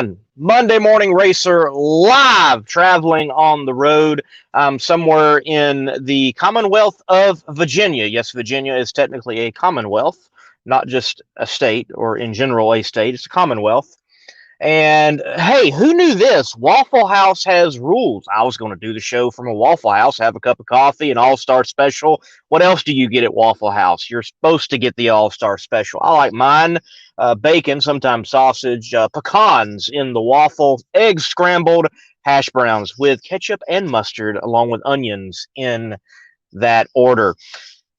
everyone. Monday Morning Racer live traveling on the road. Somewhere in the Commonwealth of Virginia. Yes, Virginia is technically a commonwealth, not just a state or in general a state. It's a commonwealth. And hey, who knew this? Waffle House has rules. I was going to do the show from a Waffle House, have a cup of coffee, an all-star special. What else do you get at Waffle House? You're supposed to get the all-star special. I like mine, bacon, sometimes sausage, pecans in the waffle, eggs scrambled, hash browns with ketchup and mustard, along with onions in that order.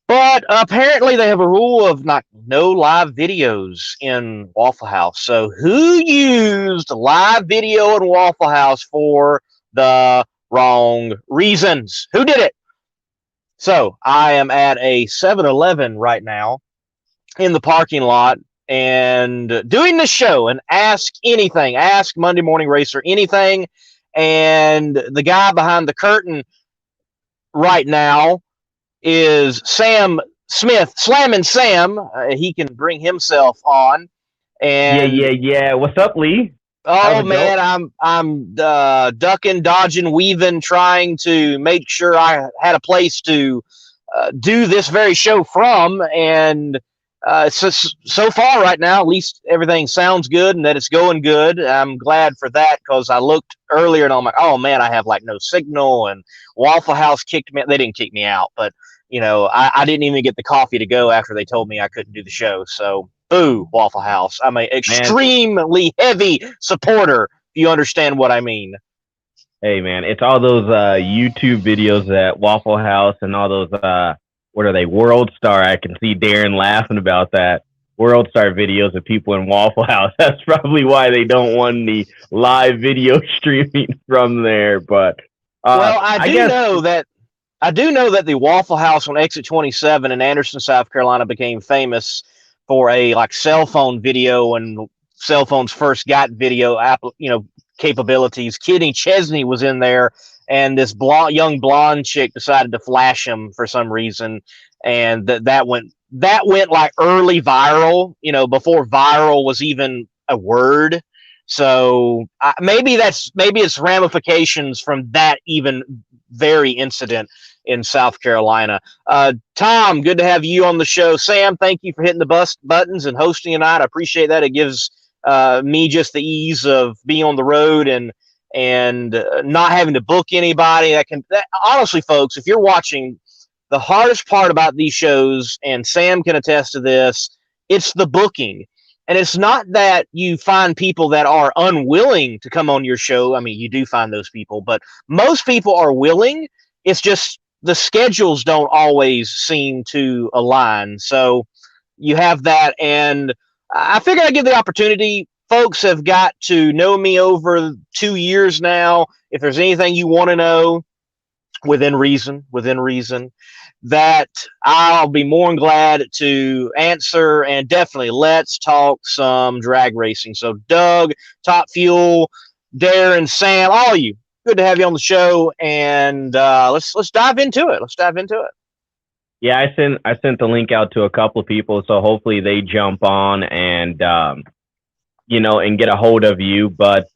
But apparently they have a rule of no live videos in Waffle House. So who used live video in Waffle House for the wrong reasons? Who did it? So I am at a 7-Eleven right now in the parking lot and doing the show and ask anything. Ask Monday Morning Racer anything. And the guy behind the curtain right now is Sam Smith, Slammin' Sam. He can bring himself on. And Yeah. What's up, Lee? How's oh it going? man, I'm ducking, dodging, weaving, trying to make sure I had a place to do this very show from. And so far right now, at least everything sounds good and that it's going good. I'm glad for that because I looked earlier and I'm like, oh man, I have like no signal. And Waffle House kicked me. They didn't kick me out, but I didn't even get the coffee to go after they told me I couldn't do the show. So, boo, Waffle House. I'm an Man, extremely heavy supporter, if you understand what I mean. hey man, it's all those YouTube videos at Waffle House and all those what are they, World Star. I can see Darren laughing about that. World Star videos of people in Waffle House. That's probably why they don't want the live video streaming from there. But Well, I guess I do know that the Waffle House on Exit 27 in Anderson, South Carolina, became famous for a like cell phone video and cell phones first got video capabilities. Kenny Chesney was in there, and this young blonde chick decided to flash him for some reason, and that went like early viral, before viral was even a word. So maybe it's ramifications from that even very incident in South Carolina. Tom, good to have you on the show. Sam, thank you for hitting the buttons and hosting tonight. I appreciate that. It gives me just the ease of being on the road and not having to book anybody. Honestly, folks, if you're watching, the hardest part about these shows, and Sam can attest to this, it's the booking. And it's not that you find people that are unwilling to come on your show. I mean, you do find those people, but most people are willing. It's just the schedules don't always seem to align. So you have that. And I figured I'd give the opportunity. Folks have got to know me over 2 years now. If there's anything you want to know, within reason, that I'll be more than glad to answer. And definitely let's talk some drag racing. So Doug, Top Fuel, Darren, Sam, all of you, good to have you on the show. And let's dive into it. yeah, I sent the link out to a couple of people, so hopefully they jump on and and get a hold of you. But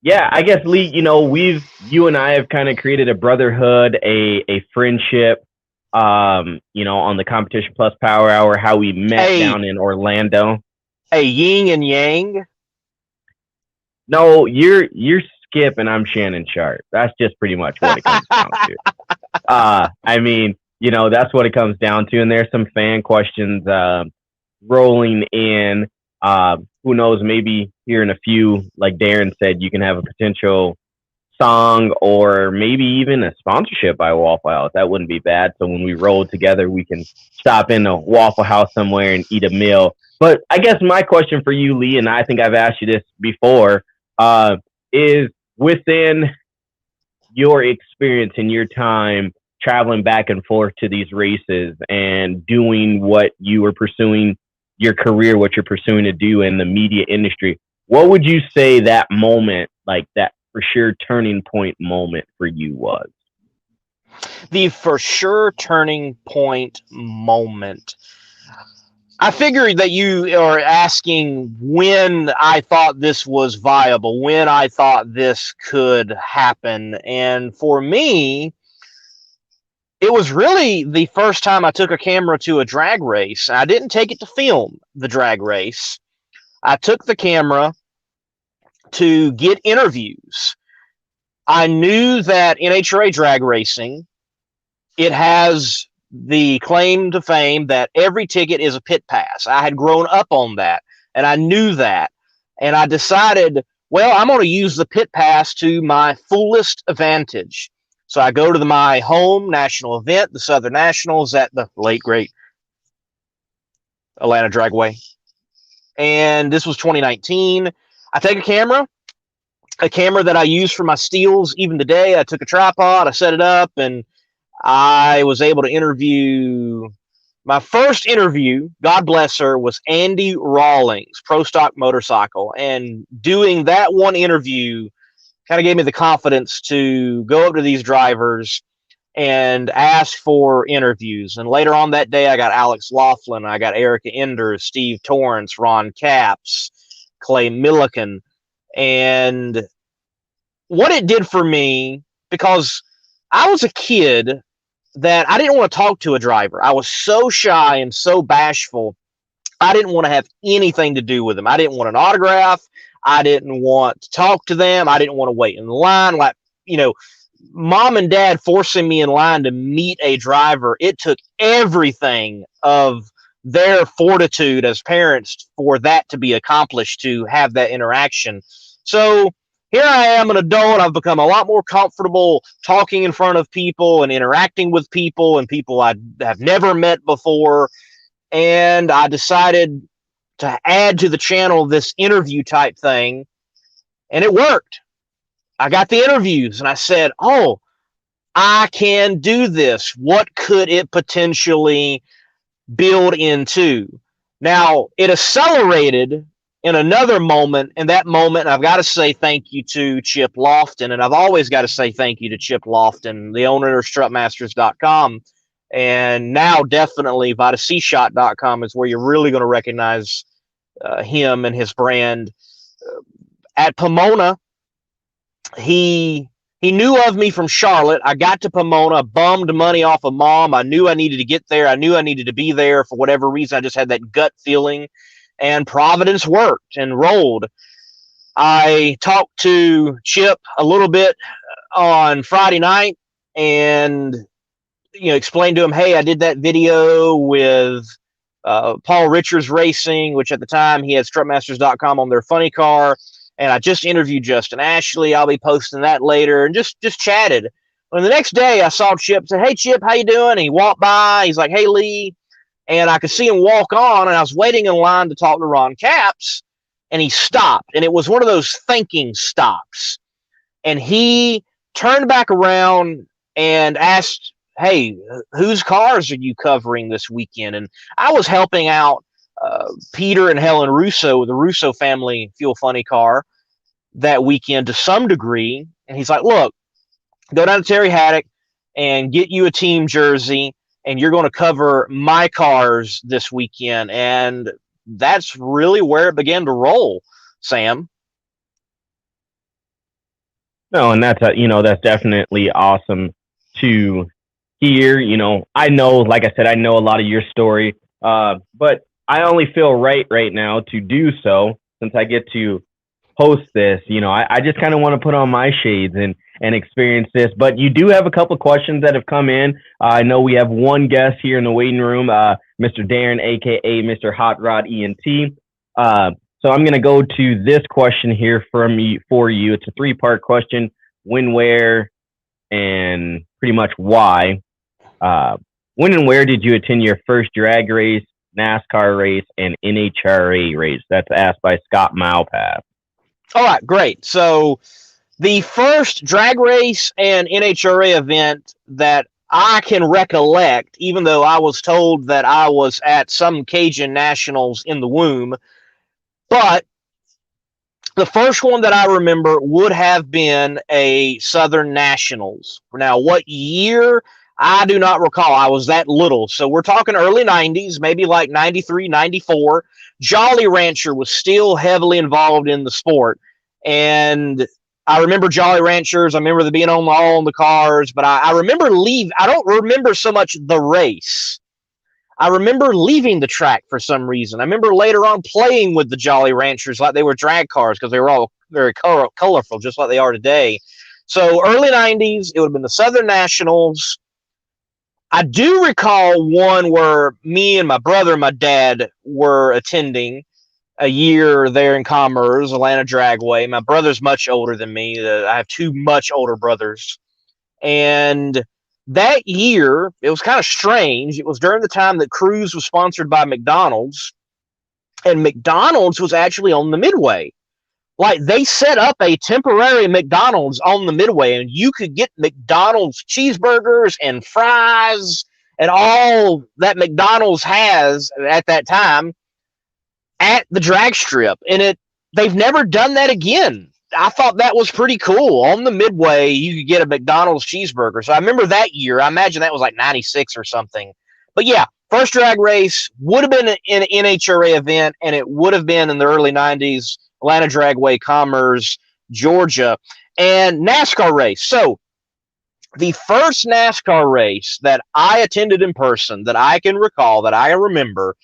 yeah, I guess Lee, you and I have kind of created a brotherhood, a friendship, on the Competition Plus Power Hour, how we met Hey, down in Orlando. hey, yin and yang. No, you're Skip and I'm Shannon Sharp. That's just pretty much what it comes down to. I mean, that's what it comes down to. And there's some fan questions rolling in. Who knows, maybe here in a few, like Darren said, you can have a potential song or maybe even a sponsorship by Waffle House. That wouldn't be bad. So when we roll together, we can stop in a Waffle House somewhere and eat a meal. But I guess my question for you, Lee, and I think I've asked you this before, is within your experience and your time traveling back and forth to these races and doing what you were pursuing, your career, what you're pursuing to do in the media industry, what would you say that moment, like that for sure turning point moment for you was? The for sure turning point moment. I figured that you are asking when I thought this was viable, when I thought this could happen. And for me, it was really the first time I took a camera to a drag race. I didn't take it to film the drag race. I took the camera to get interviews. I knew that NHRA drag racing, it has the claim to fame that every ticket is a pit pass. I had grown up on that, and I knew that. And I decided, well, I'm going to use the pit pass to my fullest advantage. So I go to my home national event, the Southern Nationals at the late, great Atlanta Dragway. And this was 2019. I take a camera that I use for my steals even today. I took a tripod, I set it up, and I was able to interview. My first interview, God bless her, was Andy Rawlings, Pro Stock Motorcycle. And doing that one interview kind of gave me the confidence to go up to these drivers and ask for interviews. And later on that day, I got Alex Laughlin, I got Erica Enders, Steve Torrance, Ron Capps, Clay Milliken. And what it did for me, because I was a kid that I didn't want to talk to a driver. I was so shy and so bashful. I didn't want to have anything to do with them. I didn't want an autograph. I didn't want to talk to them. I didn't want to wait in line. Like, mom and dad forcing me in line to meet a driver. It took everything of their fortitude as parents for that to be accomplished, to have that interaction. So here I am, an adult. I've become a lot more comfortable talking in front of people and interacting with people and people I have never met before. And I decided to add to the channel this interview type thing, and it worked. I got the interviews, and I said, oh, I can do this. What could it potentially build into? Now, it accelerated in another moment. In that moment, I've got to say thank you to Chip Lofton, and I've always got to say thank you to Chip Lofton, the owner of strutmasters.com, and now definitely VitaCshot.com is where you're really going to recognize him and his brand. At Pomona, he knew of me from Charlotte. I got to Pomona, bummed money off of mom. I knew I needed to get there. I knew I needed to be there for whatever reason. I just had that gut feeling. And Providence worked and rolled. I talked to Chip a little bit on Friday night and explained to him, hey, I did that video with Paul Richards Racing, which at the time he had strutmasters.com on their funny car. And I just interviewed Justin Ashley. I'll be posting that later, and just chatted. And the next day I saw Chip, said, hey, Chip, how you doing? And he walked by. He's like, hey, Lee. And I could see him walk on, and I was waiting in line to talk to Ron Capps, and he stopped. And it was one of those thinking stops. And he turned back around and asked, hey, whose cars are you covering this weekend? And I was helping out Peter and Helen Russo with the Russo family Fuel Funny car that weekend to some degree. And he's like, look, go down to Terry Haddock and get you a team jersey, and you're going to cover my cars this weekend. And that's really where it began to roll, Sam. No, and that's that's definitely awesome to hear. I know, like I said, I know a lot of your story, but I only feel right now to do so since I get to host this. I just kind of want to put on my shades and experience this. But you do have a couple of questions that have come in. I know we have one guest here in the waiting room, Mr. Darren, aka Mr. Hot Rod ENT. So I'm going to go to this question here for you. It's a 3-part question: when, where, and pretty much why. When and where did you attend your first drag race, NASCAR race, and NHRA race? That's asked by Scott Malpass. All right, great. So the first drag race and NHRA event that I can recollect, even though I was told that I was at some Cajun Nationals in the womb, but the first one that I remember would have been a Southern Nationals. Now, what year I do not recall. I was that little. So we're talking early 90s, maybe like 93, 94. Jolly Rancher was still heavily involved in the sport. And I remember Jolly Ranchers. I remember them being on the cars, but I remember I don't remember so much the race. I remember leaving the track for some reason. I remember later on playing with the Jolly Ranchers like they were drag cars because they were all very colorful, just like they are today. So early 90s, it would have been the Southern Nationals. I do recall one where me and my brother and my dad were attending a year there in Commerce, Atlanta Dragway. My brother's much older than me. I have two much older brothers. And that year, it was kind of strange. It was during the time that Cruise was sponsored by McDonald's, and McDonald's was actually on the Midway. Like, they set up a temporary McDonald's on the Midway, and you could get McDonald's cheeseburgers and fries and all that McDonald's has at that time at the drag strip. And they've never done that again. I thought that was pretty cool. On the Midway, you could get a McDonald's cheeseburger. So I remember that year. I imagine that was like 96 or something. But yeah, first drag race would have been an NHRA event, and it would have been in the early 90s, Atlanta Dragway, Commerce, Georgia, and NASCAR race. So the first NASCAR race that I attended in person that I can recall, that I remember,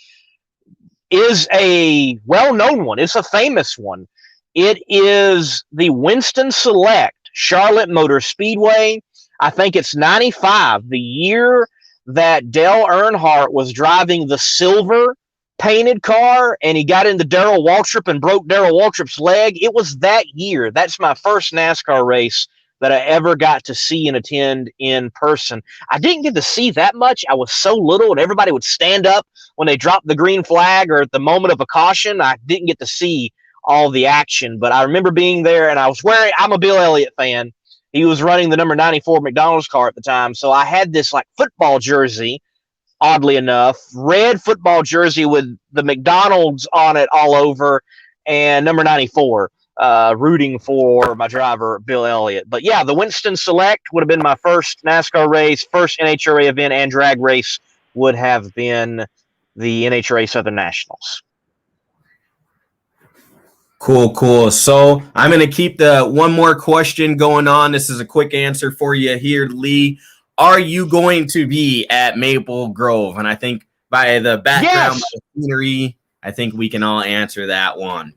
is a well-known one. It's a famous one. It is the Winston Select Charlotte Motor Speedway. I think it's 95, the year that Dale Earnhardt was driving the silver painted car, and he got into Darrell Waltrip and broke Darrell Waltrip's leg. It was that year. That's my first NASCAR race that I ever got to see and attend in person. I didn't get to see that much. I was so little, and everybody would stand up when they dropped the green flag or at the moment of a caution. I didn't get to see all the action, but I remember being there, and I'm a Bill Elliott fan. He was running the number 94 McDonald's car at the time, so I had this like football jersey, oddly enough, red football jersey with the McDonald's on it all over, and number 94, rooting for my driver, Bill Elliott. But yeah, the Winston Select would have been my first NASCAR race. First NHRA event and drag race would have been the NHRA Southern Nationals. Cool. So I'm going to keep the one more question going on. This is a quick answer for you here, Lee. Are you going to be at Maple Grove? And I think by the background, by the scenery, I think we can all answer that one.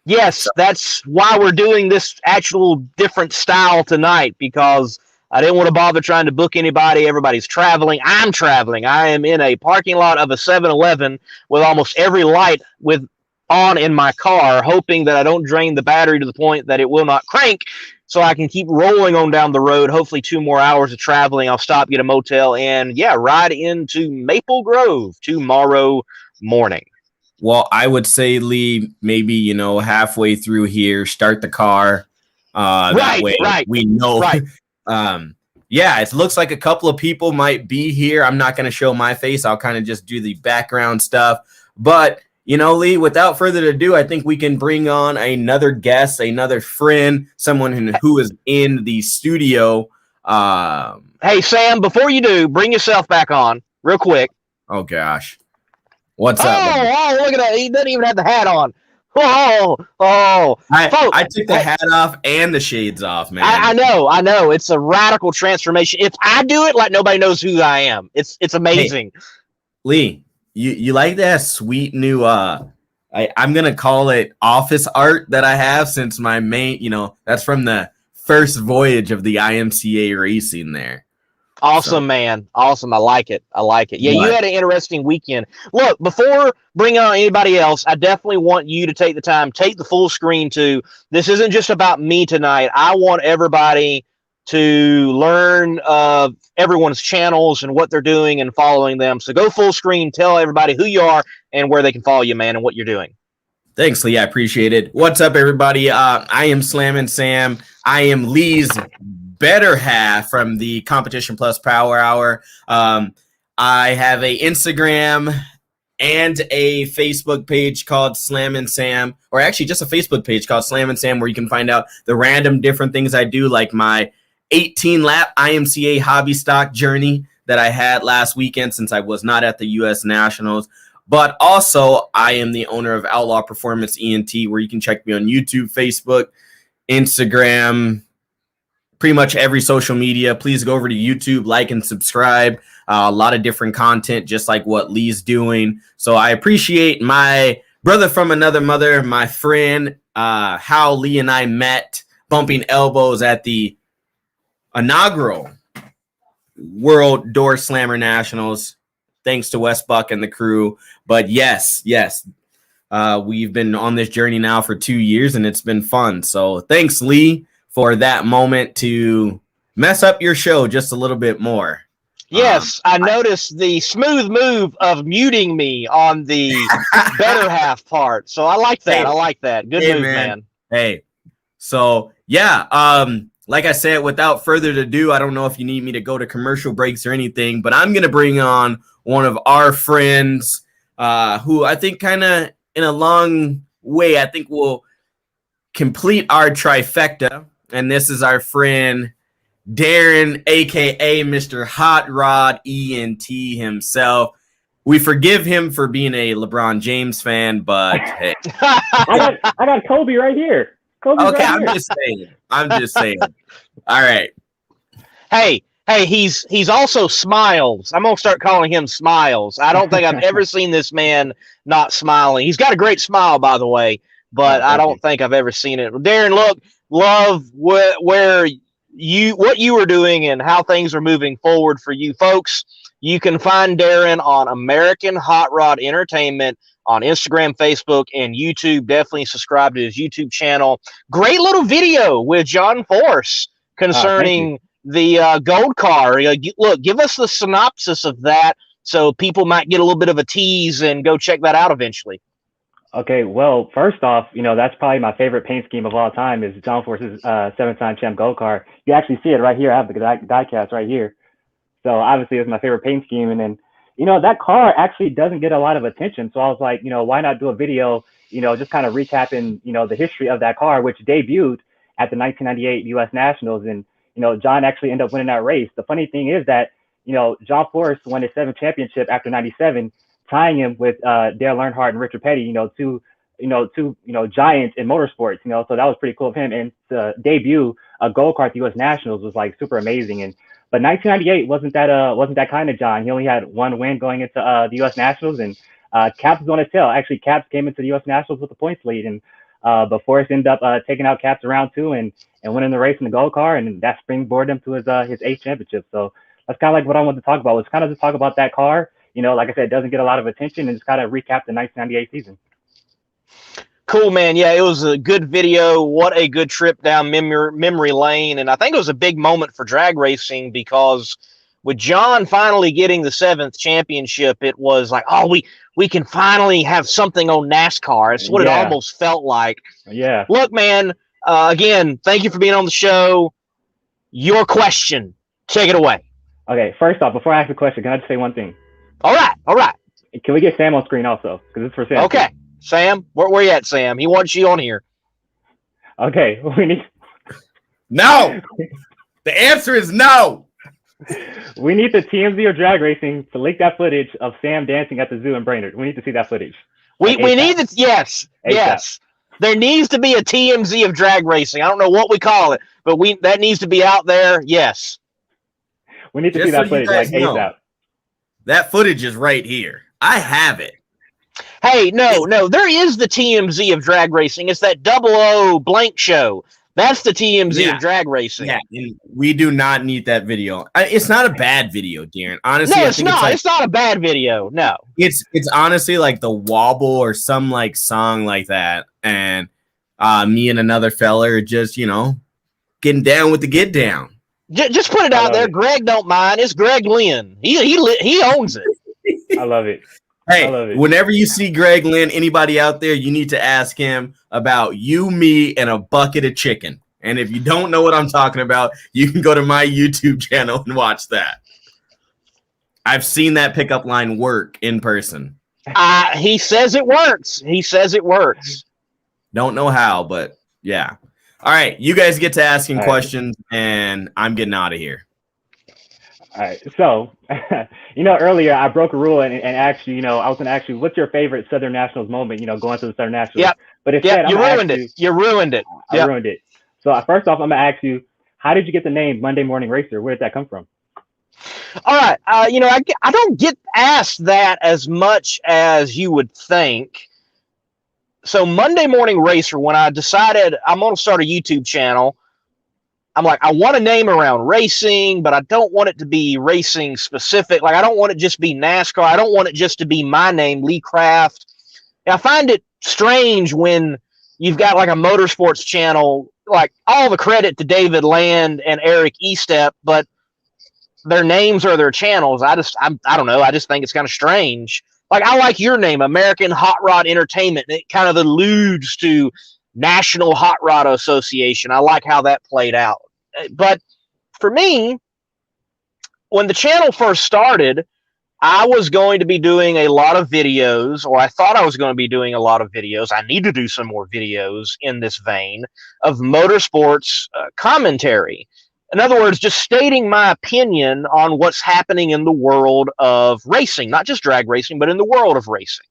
Yes, that's why we're doing this actual different style tonight, because I didn't want to bother trying to book anybody. Everybody's traveling. I'm traveling. I am in a parking lot of a 7-Eleven with almost every light on in my car, hoping that I don't drain the battery to the point that it will not crank, so I can keep rolling on down the road. Hopefully 2 more hours of traveling. I'll stop, get a motel, and ride into Maple Grove tomorrow morning. Well, I would say, Lee, maybe, halfway through here, start the car. That way we know. Right. It looks like a couple of people might be here. I'm not going to show my face. I'll kind of just do the background stuff. But, Lee, without further ado, I think we can bring on another guest, another friend, someone who is in the studio. Hey, Sam, before you do, bring yourself back on real quick. Oh, gosh. What's up? Oh, look at that. He doesn't even have the hat on. Oh. I took the hat off and the shades off, man. I know. It's a radical transformation. If I do it, like, nobody knows who I am. It's amazing. Hey, Lee, you like that sweet new I'm going to call it office art that I have since my main, that's from the first voyage of the IMCA racing there. Awesome, man. Awesome. I like it. Yeah, you had an interesting weekend. Look, before bringing on anybody else, I definitely want you to take the time, take the full screen too. This isn't just about me tonight. I want everybody to learn of everyone's channels and what they're doing and following them. So go full screen, tell everybody who you are and where they can follow you, man, and what you're doing. Thanks, Lee. I appreciate it. What's up, everybody? I am Slammin' Sam. I am Lee's better half from the Competition Plus Power Hour. I have a Instagram and a Facebook page called Slammin' Sam, or actually just a Facebook page called Slammin' Sam, where you can find out the random different things I do, like my 18-lap IMCA hobby stock journey that I had last weekend since I was not at the U.S. Nationals. But also, I am the owner of Outlaw Performance ENT, where you can check me on YouTube, Facebook, Instagram, pretty much every social media. Please go over to YouTube, like and subscribe. A lot of different content, just like what Lee's doing. So I appreciate my brother from another mother, my friend, how Lee and I met bumping elbows at the inaugural World Door Slammer Nationals. Thanks to Wes Buck and the crew. But yes, we've been on this journey now for 2 years, and it's been fun. So thanks, Lee, for that moment to mess up your show just a little bit more. Yes, I noticed the smooth move of muting me on the better half part. So I like that. Hey, I like that. Good move, man. Hey, so yeah, like I said, without further ado, I don't know if you need me to go to commercial breaks or anything, but I'm going to bring on one of our friends who I think kind of in a long way, I think will complete our trifecta. And this is our friend Darren, a.k.a. Mr. Hot Rod ENT himself. We forgive him for being a LeBron James fan, but hey. I got Kobe right here. Kobe's Okay, right I'm just saying. All right. Hey, he's also Smiles. I'm gonna start calling him Smiles. I don't think I've ever seen this man not smiling. He's got a great smile, by the way, but I don't think I've ever seen it. Darren, look, love what you were doing and how things are moving forward for you folks. You can find Darren on American Hot Rod Entertainment on Instagram, Facebook, and YouTube. Definitely subscribe to his YouTube channel. Great little video with John Force concerning the gold car. Look, give us the synopsis of that so people might get a little bit of a tease and go check that out eventually. Okay, well, first off, that's probably my favorite paint scheme of all time is John Force's 7-time champ gold car. You actually see it right here. I have the die cast right here. So obviously it's my favorite paint scheme. And then, that car actually doesn't get a lot of attention. So I was like, why not do a video, just kind of recapping, the history of that car, which debuted at the 1998 U.S. Nationals. And, John actually ended up winning that race. The funny thing is that, John Force won his 7th championship after 97, tying him with Dale Earnhardt and Richard Petty, two giants in motorsports, so that was pretty cool of him. And to debut a gold car at the U.S. Nationals was like super amazing. But 1998 wasn't that kind of John. He only had one win going into the U.S. Nationals, and Capps was on his tail. Actually, Capps came into the U.S. Nationals with the points lead, and but Forrest ended up taking out Capps around 2 and winning the race in the gold car, and that springboarded him to his 8th championship. So that's kind of like what I wanted to talk about. Was kind of just talk about that car. Like I said, it doesn't get a lot of attention, and just kind of recap the 1998 season. Cool, man. Yeah, it was a good video. What a good trip down memory lane. And I think it was a big moment for drag racing because with John finally getting the 7th championship, it was like, oh, we can finally have something on NASCAR. It's what it almost felt like. Yeah. Look, man, again, thank you for being on the show. Your question. Take it away. Okay, first off, before I ask the question, can I just say one thing? All right. Can we get Sam on screen also? Because it's for Sam. Okay. Too. Sam, where you at, Sam? He wants you on here. Okay, we need. No. The answer is no. We need the TMZ of drag racing to leak that footage of Sam dancing at the zoo in Brainerd. We need to see that footage. We need it. Yes. There needs to be a TMZ of drag racing. I don't know what we call it, but that needs to be out there. Yes. We need to see that footage like ASAP. That footage is right here. I have it. Hey, no, there is the TMZ of drag racing. It's that 00 blank show. That's the TMZ of drag racing. Yeah, we do not need that video. It's not a bad video, Darren. Honestly, no, it's not. It's not a bad video. No, it's honestly like the Wobble or some like song like that, and me and another fella are just getting down with the get down. Just put it out there. Greg don't mind. It's Greg Lynn. He owns it. I love it. Hey, whenever you see Greg Lynn, anybody out there, you need to ask him about you, me, and a bucket of chicken. And if you don't know what I'm talking about, you can go to my YouTube channel and watch that. I've seen that pickup line work in person. He says it works. Don't know how, but yeah. All right, you guys get to asking questions, and I'm getting out of here. All right. So, earlier I broke a rule and asked you, I was going to ask you, what's your favorite Southern Nationals moment, going to the Southern Nationals? Yep. But instead, You ruined it. You ruined it. I ruined it. So, first off, I'm going to ask you, how did you get the name Monday Morning Racer? Where did that come from? All right. I don't get asked that as much as you would think. So Monday Morning Racer, when I decided I'm going to start a YouTube channel, I'm like, I want a name around racing, but I don't want it to be racing specific. Like, I don't want it just be NASCAR. I don't want it just to be my name, Lee Craft. And I find it strange when you've got like a motorsports channel, like all the credit to David Land and Eric Estep, but their names are their channels. I don't know. I just think it's kind of strange. Like, I like your name, American Hot Rod Entertainment. It kind of alludes to National Hot Rod Association. I like how that played out. But for me, when the channel first started, I was going to be doing a lot of videos, or I thought I was going to be doing a lot of videos. I need to do some more videos in this vein of motorsports commentary. In other words, just stating my opinion on what's happening in the world of racing, not just drag racing, but in the world of racing.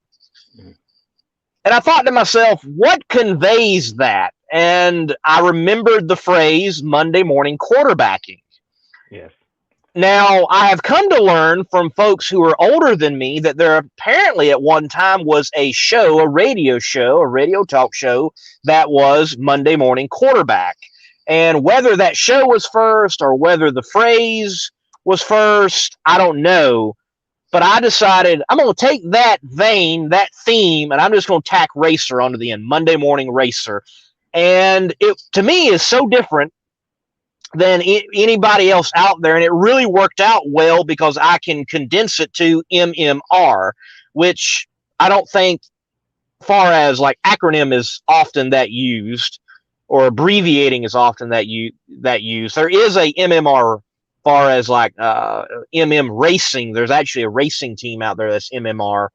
And I thought to myself, what conveys that? And I remembered the phrase Monday morning quarterbacking. Yes. Now, I have come to learn from folks who are older than me that there apparently at one time was a radio talk show that was Monday Morning Quarterback. And whether that show was first or whether the phrase was first, I don't know. But I decided I'm going to take that vein, that theme, and I'm just going to tack racer onto the end, Monday Morning Racer. And it, to me, is so different than anybody else out there. And it really worked out well because I can condense it to MMR, which I don't think, far as like acronym is often that used, or abbreviating is often that used. There is a MMR far as like MM Racing. There's actually a racing team out there that's MMR.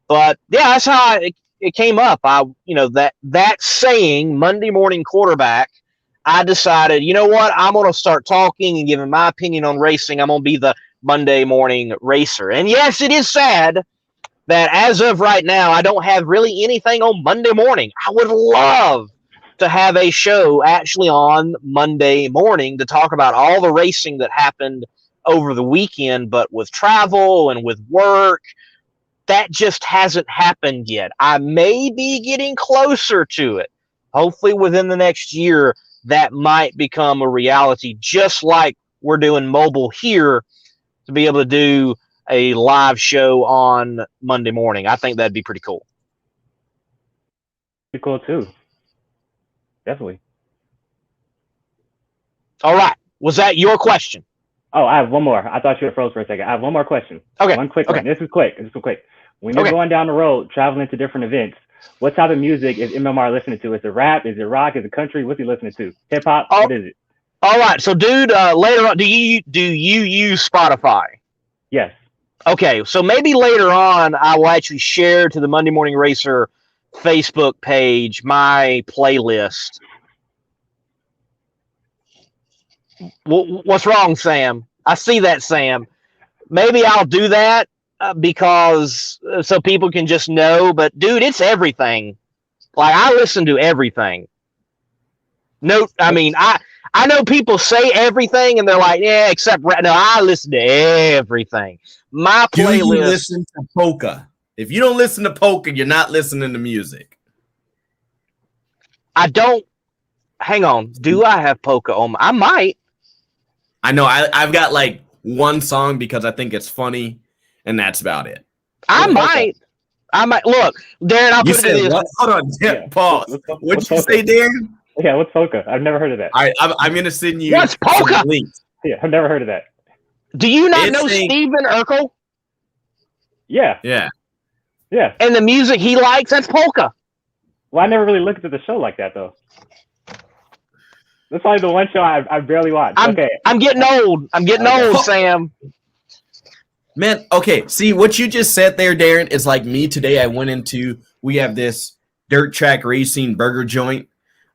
But yeah, that's how it came up. That saying, Monday Morning Quarterback, I decided, you know what, I'm going to start talking and giving my opinion on racing. I'm going to be the Monday Morning Racer. And yes, it is sad that as of right now, I don't have really anything on Monday morning. I would love to have a show actually on Monday morning to talk about all the racing that happened over the weekend, but with travel and with work, that just hasn't happened yet. I may be getting closer to it. Hopefully within the next year, that might become a reality, just like we're doing mobile here to be able to do a live show on Monday morning. I think that'd be pretty cool. Pretty cool too. Definitely. All right. Was that your question? Oh, I have one more. I thought you were froze for a second. I have one more question. Okay. One quick one. This is quick. When you're going down the road, traveling to different events, what type of music is MMR listening to? Is it rap? Is it rock? Is it country? What's he listening to? Hip hop? What is it? All right. So, dude, later on, do you use Spotify? Yes. Okay. So maybe later on, I will actually share to the Monday Morning Racer Facebook page my playlist. What's wrong, Sam? I see that, Sam. Maybe I'll do that because so people can just know. But dude, it's everything. Like, I listen to everything. No, I mean, I know people say everything and they're like, yeah, except no, I listen to everything. My playlist. Do you listen to polka? If you don't listen to polka, you're not listening to music. I don't. Hang on. Do I have polka on? I might. I know. I've got like one song because I think it's funny, and that's about it. I might. Look, Darren. I'll put it in this. What? Hold on. Yeah, pause. What'd you say, Darren? Yeah, what's polka? I've never heard of that. All right, I'm gonna send you. What's polka? Yeah, I've never heard of that. Do you not know Steven Urkel? Yeah. Yeah. Yeah. And the music he likes, that's polka. Well, I never really looked at the show like that, though. That's probably the one show I barely watched. I'm getting old. Sam. Man, okay. See, what you just said there, Darren, is like me today. We have this dirt track racing burger joint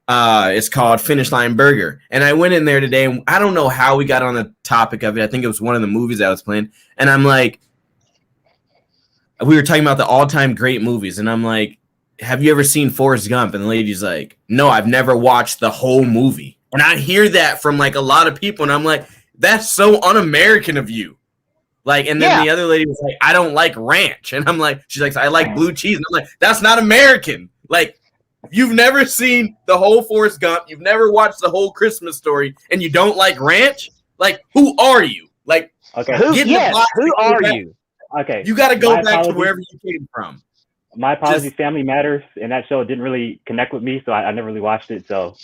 It's called Finish Line Burger. And I went in there today, and I don't know how we got on the topic of it. I think it was one of the movies I was playing. And I'm like, we were talking about the all-time great movies. And I'm like, have you ever seen Forrest Gump? And the lady's like, no, I've never watched the whole movie. And I hear that from like a lot of people. And I'm like, that's so un-American of you. Like, and then the other lady was like, I don't like ranch. And I'm like, she's like, I like blue cheese. And I'm like, that's not American. Like, you've never seen the whole Forrest Gump. You've never watched the whole Christmas Story, and you don't like ranch? Like, who are you? Like, Okay. Who are you? Okay. You got to go My back to apologies. wherever you came from. My apologies. Family Matters, and that show didn't really connect with me, so I never really watched it. So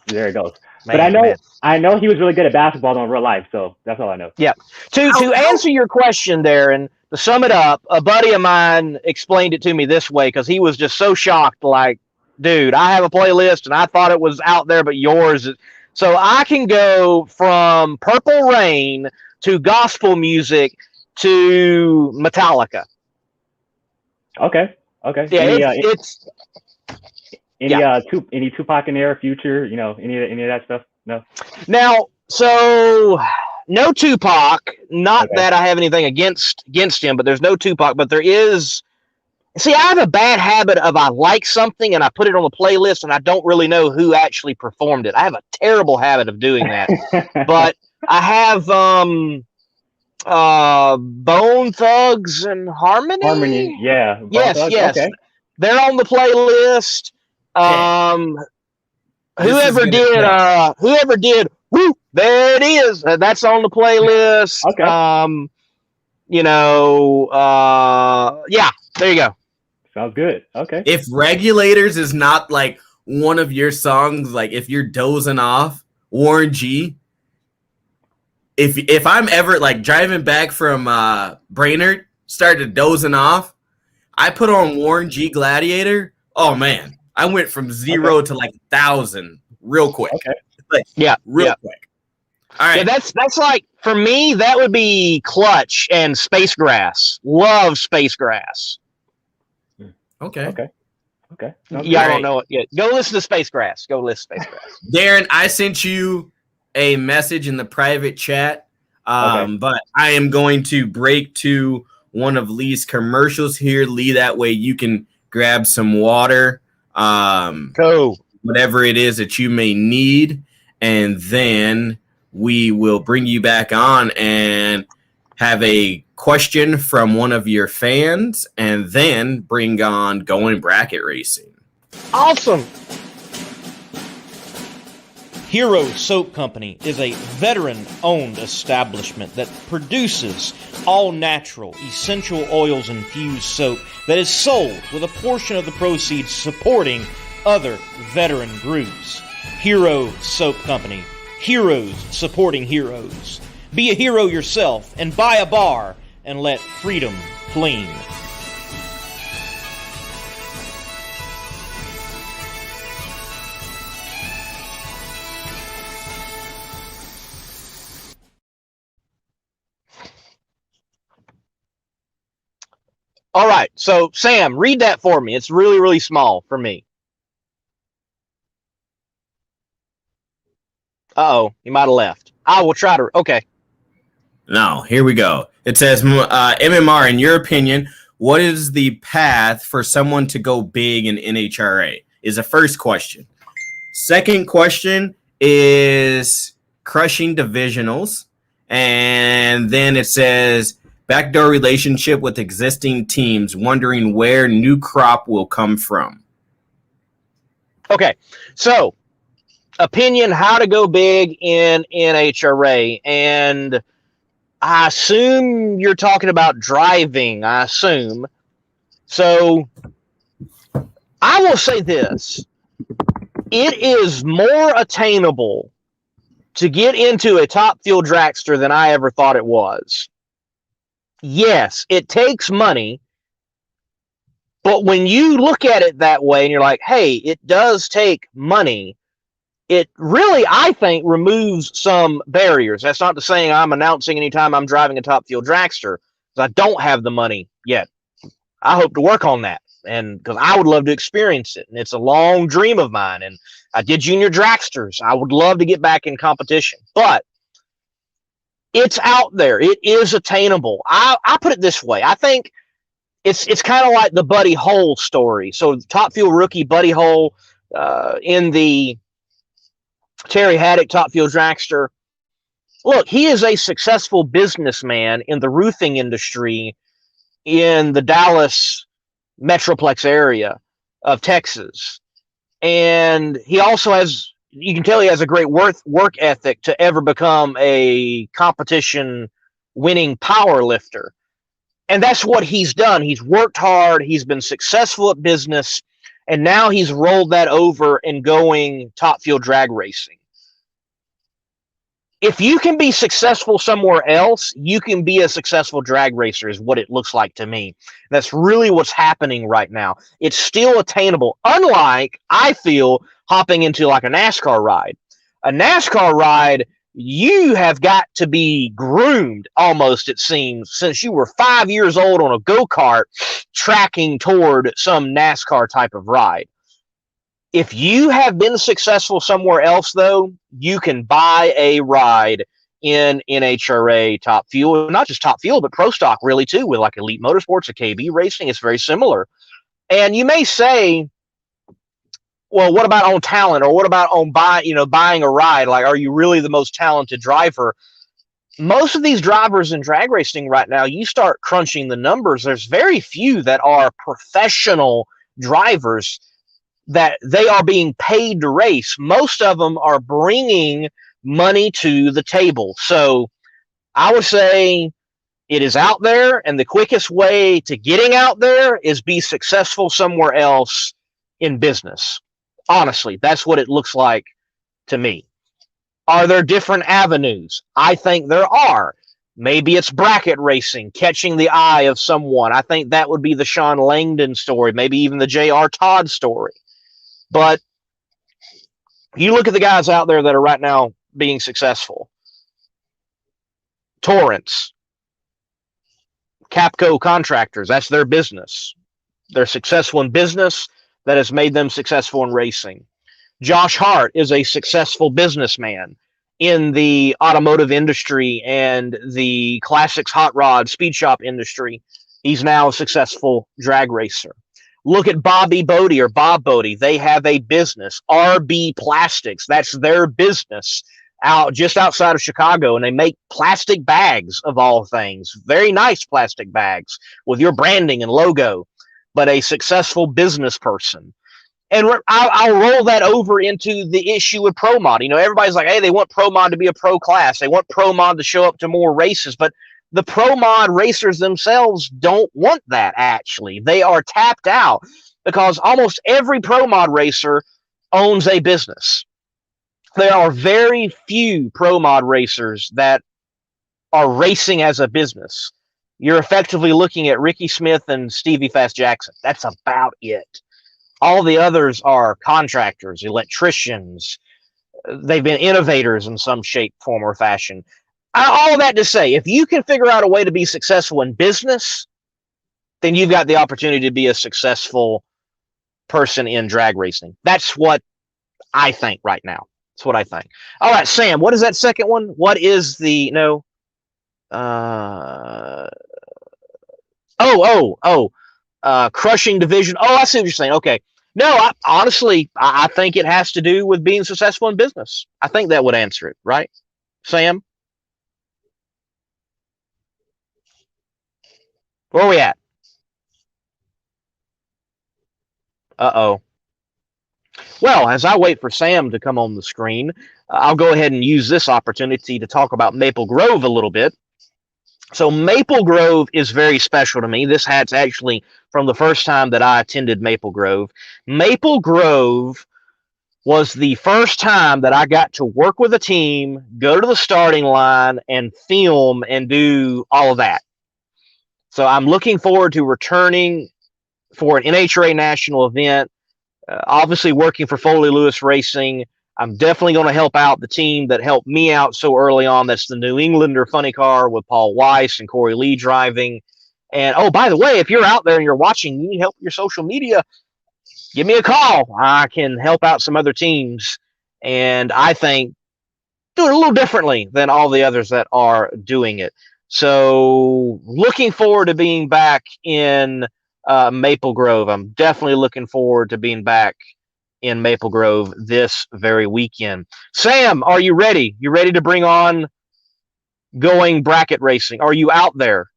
there it goes. But I know he was really good at basketball though in real life, so that's all I know. Yeah. To answer your question, Darren, to sum it up, a buddy of mine explained it to me this way because he was just so shocked. Like, dude, I have a playlist and I thought it was out there, but yours. So I can go from Purple Rain to gospel music to Metallica. Okay. Yeah, Any Tupac in there, Future, you know, any of that stuff? No. Now, so no Tupac. Not that I have anything against him, but there's no Tupac. But there is. See, I have a bad habit of I like something and I put it on the playlist and I don't really know who actually performed it. I have a terrible habit of doing that. But I have Bone Thugs and Harmony. Harmony, yeah. Yes. Okay. They're on the playlist. Whoever did, woo, there it is. That's on the playlist. Okay. Yeah, there you go. Sounds good. Okay. If Regulators is not like one of your songs, like if you're dozing off, Warren G. If I'm ever like driving back from Brainerd, started dozing off, I put on Warren G Gladiator. Oh man, I went from 0 to like 1,000 real quick. Okay. Like, real quick. All right. Yeah, that's like for me. That would be Clutch and Space Grass. Love Space Grass. Okay. Yeah, I don't know it yet. Go listen to Space Grass. Darren, I sent you a message in the private chat, but I am going to break to one of Lee's commercials here. Lee, that way you can grab some water, whatever it is that you may need, and then we will bring you back on and have a question from one of your fans, and then bring on Going Bracket Racing. Awesome. Hero Soap Company is a veteran-owned establishment that produces all-natural, essential oils-infused soap that is sold with a portion of the proceeds supporting other veteran groups. Hero Soap Company. Heroes supporting heroes. Be a hero yourself and buy a bar and let freedom clean. All right, so Sam, read that for me. It's really, really small for me. Uh-oh, he might have left. I will try to. Okay. No, here we go. It says, MMR, in your opinion, what is the path for someone to go big in NHRA? Is the first question. Second question is crushing divisionals. And then it says, backdoor relationship with existing teams, wondering where new crop will come from. Okay, so opinion, how to go big in NHRA. And I assume you're talking about driving, I assume. So I will say this. It is more attainable to get into a top fuel dragster than I ever thought it was. Yes, it takes money, but when you look at it that way and you're like, hey, it does take money, it really, I think, removes some barriers. That's not to say I'm announcing anytime I'm driving a top fuel dragster, because I don't have the money yet. I hope to work on that, and because I would love to experience it, and it's a long dream of mine, and I did junior dragsters. I would love to get back in competition, but it's out there. It is attainable. I put it this way. I think it's kind of like the Buddy Hole story. So Top Fuel rookie Buddy Hole in the Terry Haddock Top Fuel dragster. Look, he is a successful businessman in the roofing industry in the Dallas Metroplex area of Texas. And he also has, you can tell he has a great work ethic to ever become a competition winning power lifter. And that's what he's done. He's worked hard. He's been successful at business. And now he's rolled that over and going Top Fuel drag racing. If you can be successful somewhere else, you can be a successful drag racer is what it looks like to me. That's really what's happening right now. It's still attainable. Unlike, I feel, hopping into like a NASCAR ride. A NASCAR ride, you have got to be groomed almost, it seems, since you were 5 years old on a go-kart tracking toward some NASCAR type of ride. If you have been successful somewhere else, though, you can buy a ride in NHRA Top Fuel. Not just Top Fuel, but Pro Stock really too, with like Elite Motorsports, a KB Racing. It's very similar. And you may say, well, what about on talent, or what about on buying a ride? Like, are you really the most talented driver? Most of these drivers in drag racing right now, you start crunching the numbers. There's very few that are professional drivers that they are being paid to race. Most of them are bringing money to the table. So I would say it is out there, and the quickest way to getting out there is be successful somewhere else in business. Honestly, that's what it looks like to me. Are there different avenues? I think there are. Maybe it's bracket racing, catching the eye of someone. I think that would be the Sean Langdon story, maybe even the J.R. Todd story. But you look at the guys out there that are right now being successful. Torrance, Capco Contractors, that's their business. They're successful in business. That has made them successful in racing. Josh Hart is a successful businessman in the automotive industry and the classics hot rod speed shop industry. He's now a successful drag racer. Look at Bobby Bodie or Bob Bodie. They have a business, RB Plastics. That's their business just outside of Chicago, and they make plastic bags of all things. Very nice plastic bags with your branding and logo, but a successful business person. And I'll roll that over into the issue with Pro Mod. You know, everybody's like, hey, they want Pro Mod to be a pro class. They want Pro Mod to show up to more races. But the Pro Mod racers themselves don't want that, actually. They are tapped out because almost every Pro Mod racer owns a business. There are very few Pro Mod racers that are racing as a business. You're effectively looking at Ricky Smith and Stevie Fast Jackson. That's about it. All the others are contractors, electricians. They've been innovators in some shape, form, or fashion. All that to say, if you can figure out a way to be successful in business, then you've got the opportunity to be a successful person in drag racing. That's what I think right now. That's what I think. All right, Sam, what is that second one? What is the, crushing division. Oh, I see what you're saying. Okay. No, honestly, I think it has to do with being successful in business. I think that would answer it, right, Sam? Where are we at? Uh-oh. Well, as I wait for Sam to come on the screen, I'll go ahead and use this opportunity to talk about Maple Grove a little bit. So Maple Grove is very special to me. This hat's actually from the first time that I attended Maple Grove. Maple Grove was the first time that I got to work with a team, go to the starting line, and film and do all of that. So I'm looking forward to returning for an NHRA national event, obviously working for Foley Lewis Racing. I'm definitely going to help out the team that helped me out so early on. That's the New Englander Funny Car with Paul Weiss and Corey Lee driving. And, oh, by the way, if you're out there and you're watching, you need help with your social media, give me a call. I can help out some other teams, and I think do it a little differently than all the others that are doing it. So looking forward to being back in Maple Grove. I'm definitely looking forward to being back in Maple Grove this very weekend. Sam, are you ready? You ready to bring on Going Bracket Racing? Are you out there?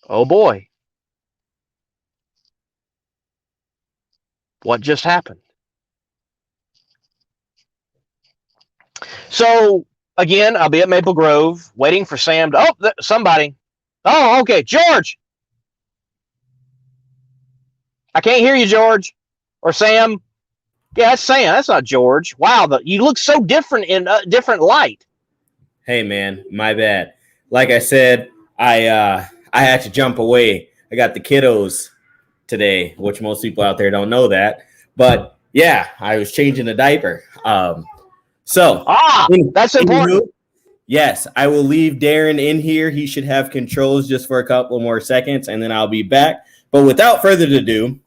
Oh boy. What just happened? So again, I'll be at Maple Grove waiting for Sam to. Oh, somebody. Oh, okay, George. I can't hear you, George, or Sam. Yeah, that's Sam. That's not George. Wow, you look so different in a different light. Hey, man, my bad. Like I said, I had to jump away. I got the kiddos today, which most people out there don't know that. But yeah, I was changing a diaper. That's important. Yes, I will leave Darren in here. He should have controls just for a couple more seconds, and then I'll be back. But without further ado,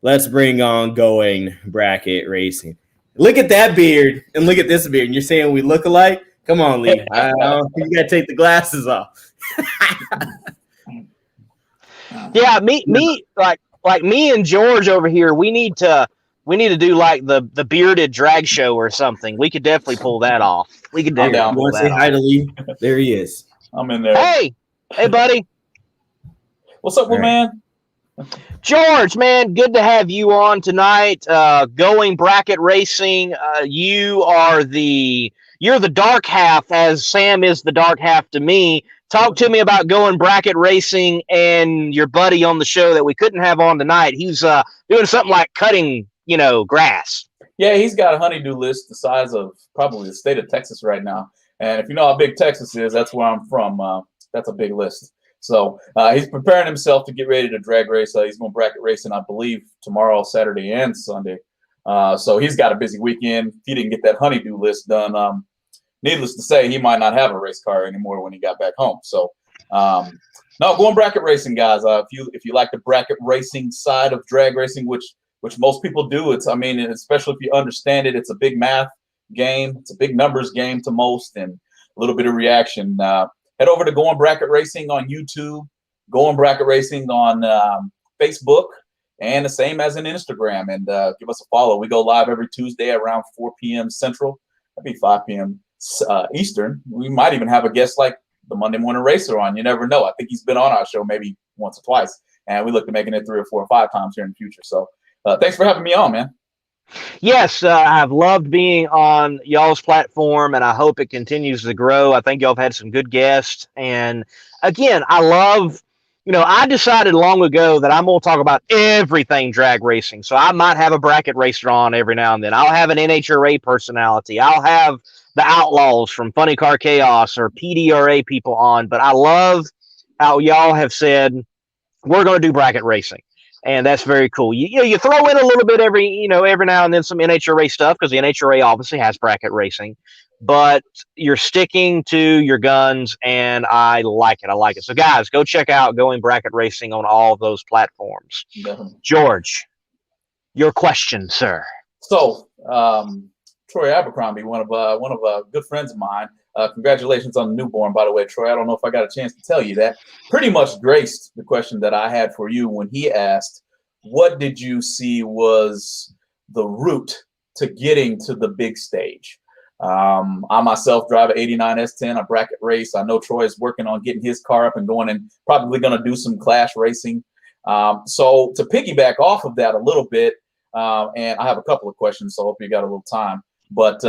let's bring on Going Bracket Racing. Look at that beard, and look at this beard. And you're saying we look alike? Come on, Lee. You got to take the glasses off. Yeah, me, like me and George over here, we need to do like the bearded drag show or something. We could definitely pull that off. We could definitely pull that off. Say hi to Lee? There he is. I'm in there. Hey, buddy. What's up, man? George, man, good to have you on tonight. Going Bracket Racing. You're the dark half, as Sam is the dark half to me. Talk to me about Going Bracket Racing and your buddy on the show that we couldn't have on tonight. He's doing something like cutting, grass. Yeah, he's got a honeydew list the size of probably the state of Texas right now. And if you know how big Texas is, that's where I'm from. That's a big list. So he's preparing himself to get ready to drag race. He's going bracket racing, I believe, tomorrow, Saturday, and Sunday. So he's got a busy weekend. He didn't get that honeydew list done. Needless to say, he might not have a race car anymore when he got back home. So, no, Going Bracket Racing, guys. If you like the bracket racing side of drag racing, which most people do, especially if you understand it, it's a big math game. It's a big numbers game to most, and a little bit of reaction. Head over to Going Bracket Racing on YouTube, Going Bracket Racing on Facebook, and the same as in Instagram. And give us a follow. We go live every Tuesday around 4 p.m. Central. That'd be 5 p.m. Eastern. We might even have a guest like the Monday Morning Racer on. You never know. I think he's been on our show maybe once or twice, and we look to making it 3 or 4 or 5 times here in the future. So thanks for having me on, man. Yes, I've loved being on y'all's platform, and I hope it continues to grow. I think y'all have had some good guests. And again, I love, I decided long ago that I'm going to talk about everything drag racing. So I might have a bracket racer on every now and then. I'll have an NHRA personality. I'll have the Outlaws from Funny Car Chaos or PDRA people on. But I love how y'all have said, we're going to do bracket racing. And that's very cool. You throw in a little bit every now and then some NHRA stuff, because the NHRA obviously has bracket racing, but you're sticking to your guns, and I like it. So guys, go check out Going Bracket Racing on all of those platforms. Definitely. George, your question, sir. So, Troy Abercrombie, one of good friends of mine. Congratulations on the newborn, by the way, Troy. I don't know if I got a chance to tell you that. Pretty much graced the question that I had for you when he asked, what did you see was the route to getting to the big stage? I myself drive an 89 S10, a bracket race. I know Troy is working on getting his car up and going, and probably going to do some clash racing. So to piggyback off of that a little bit, and I have a couple of questions, so I hope you got a little time. But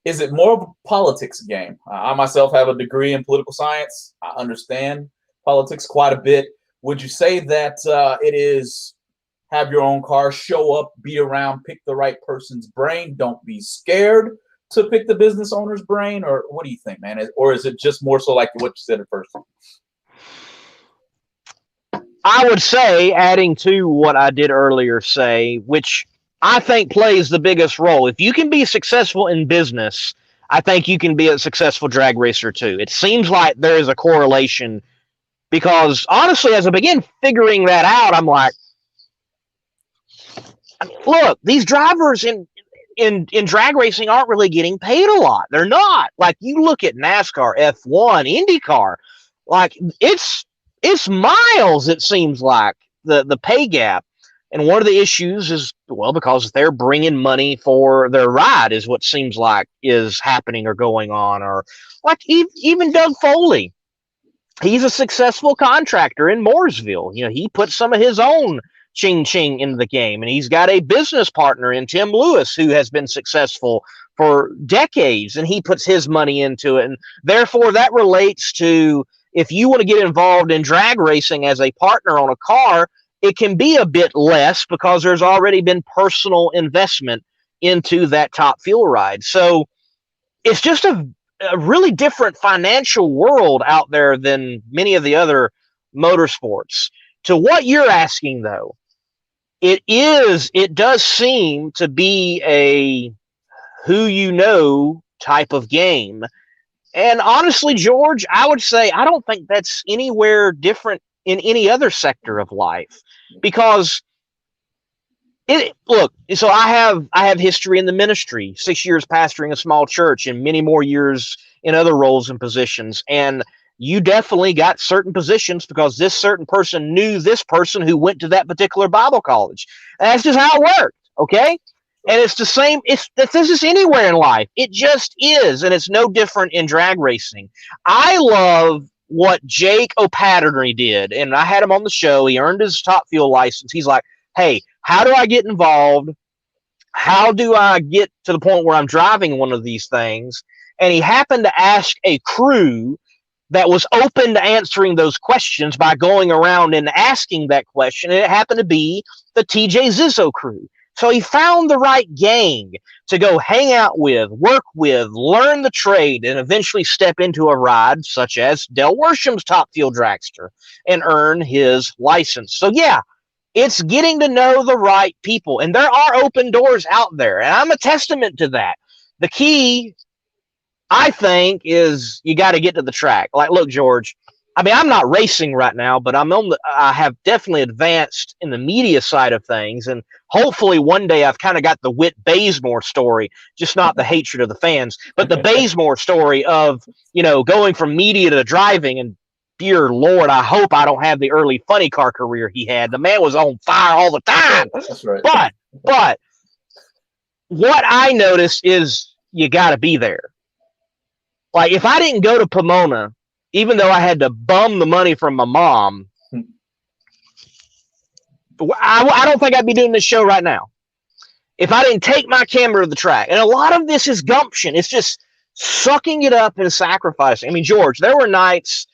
is it more of a politics game? I myself have a degree in political science. I understand politics quite a bit. Would you say that it is have your own car, show up, be around, pick the right person's brain, don't be scared to pick the business owner's brain? Or what do you think, man? Or is it just more so like what you said at first? I would say, adding to what I did earlier say, which I think plays the biggest role. If you can be successful in business, I think you can be a successful drag racer too. It seems like there is a correlation because honestly, as I begin figuring that out, I'm like, I mean, look, these drivers in drag racing aren't really getting paid a lot. They're not. Like you look at NASCAR, F1, IndyCar, like it's miles, it seems like, the pay gap. And one of the issues is, well, because they're bringing money for their ride is what seems like is happening or going on. Or like even Doug Foley, he's a successful contractor in Mooresville. You know, he put some of his own ching into the game, and he's got a business partner in Tim Lewis who has been successful for decades, and he puts his money into it. And therefore that relates to, if you want to get involved in drag racing as a partner on a car, it can be a bit less because there's already been personal investment into that Top Fuel ride. So it's just a really different financial world out there than many of the other motorsports. To what you're asking, though, it does seem to be a who you know type of game. And honestly, George, I would say I don't think that's anywhere different in any other sector of life, because look, so I have history in the ministry, 6 years pastoring a small church and many more years in other roles and positions. And you definitely got certain positions because this certain person knew this person who went to that particular Bible college. And that's just how it worked. Okay. And it's the same. This is anywhere in life. It just is. And it's no different in drag racing. I love what Jake O'Patterney did. And I had him on the show. He earned his Top Fuel license. He's like, hey, how do I get involved? How do I get to the point where I'm driving one of these things? And he happened to ask a crew that was open to answering those questions by going around and asking that question. And it happened to be the TJ Zizzo crew. So he found the right gang to go hang out with, work with, learn the trade, and eventually step into a ride such as Del Worsham's Top Fuel Dragster and earn his license. So yeah, it's getting to know the right people. And there are open doors out there. And I'm a testament to that. The key, I think, is you got to get to the track. Like, look, George, I mean, I'm not racing right now, but I have definitely advanced in the media side of things. And hopefully one day I've kind of got the Whit Bazemore story, just not the hatred of the fans, but the Bazemore story of, you know, going from media to driving. And dear Lord, I hope I don't have the early funny car career he had. The man was on fire all the time. That's right. But what I noticed is you got to be there. Like, if I didn't go to Pomona, even though I had to bum the money from my mom, I don't think I'd be doing this show right now. If I didn't take my camera to the track. And a lot of this is gumption. It's just sucking it up and sacrificing. I mean, George, there were nights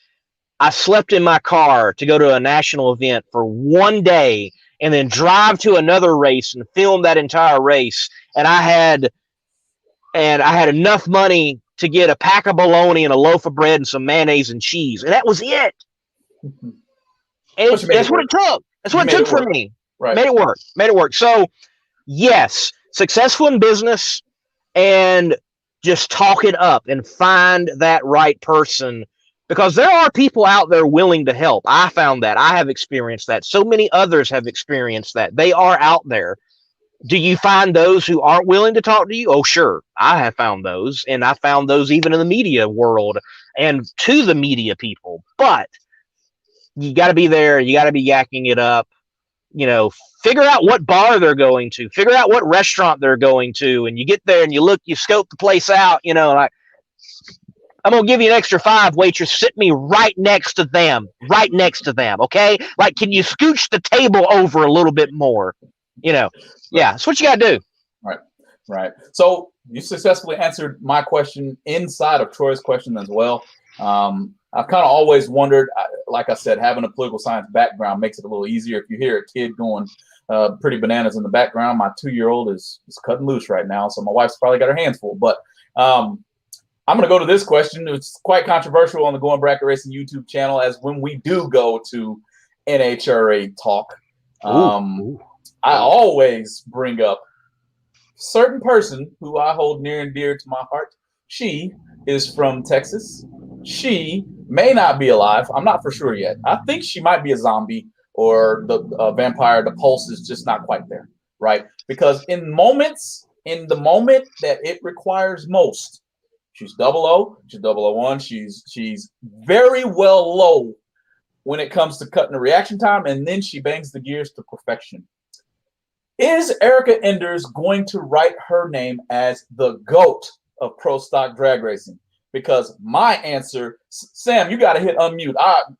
I slept in my car to go to a national event for one day and then drive to another race and film that entire race. And I had enough money to get a pack of bologna and a loaf of bread and some mayonnaise and cheese. And that was it. And that's what it took. That's what it took for me. Right. Made it work. So, yes, successful in business, and just talk it up and find that right person, because there are people out there willing to help. I found that. I have experienced that. So many others have experienced that. They are out there. Do you find those who aren't willing to talk to you? Oh, sure. I have found those, and I found those even in the media world and to the media people. But you got to be there. You got to be yakking it up. You know, figure out what bar they're going to. Figure out what restaurant they're going to. And you get there and you look, you scope the place out. You know, like, I'm going to give you an extra $5, waitress. Sit me right next to them. Right next to them, okay? Like, can you scooch the table over a little bit more? You know, yeah, that's what you got to do. Right. So you successfully answered my question inside of Troy's question as well. I've kind of always wondered, like I said, having a political science background makes it a little easier. If you hear a kid going pretty bananas in the background, my 2-year-old is cutting loose right now, so my wife's probably got her hands full. But I'm going to go to this question. It's quite controversial on the Going Bracket Racing YouTube channel, as when we do go to NHRA talk. I always bring up certain person who I hold near and dear to my heart, She is from Texas. She may not be alive. I'm not for sure yet. I think she might be a zombie or the vampire. The pulse is just not quite there, right? Because in the moment that it requires most, she's 00, she's 001. She's very well low when it comes to cutting the reaction time, and then she bangs the gears to perfection. Is Erica Enders going to write her name as the GOAT of pro stock drag racing? Because my answer, Sam, you got to hit unmute.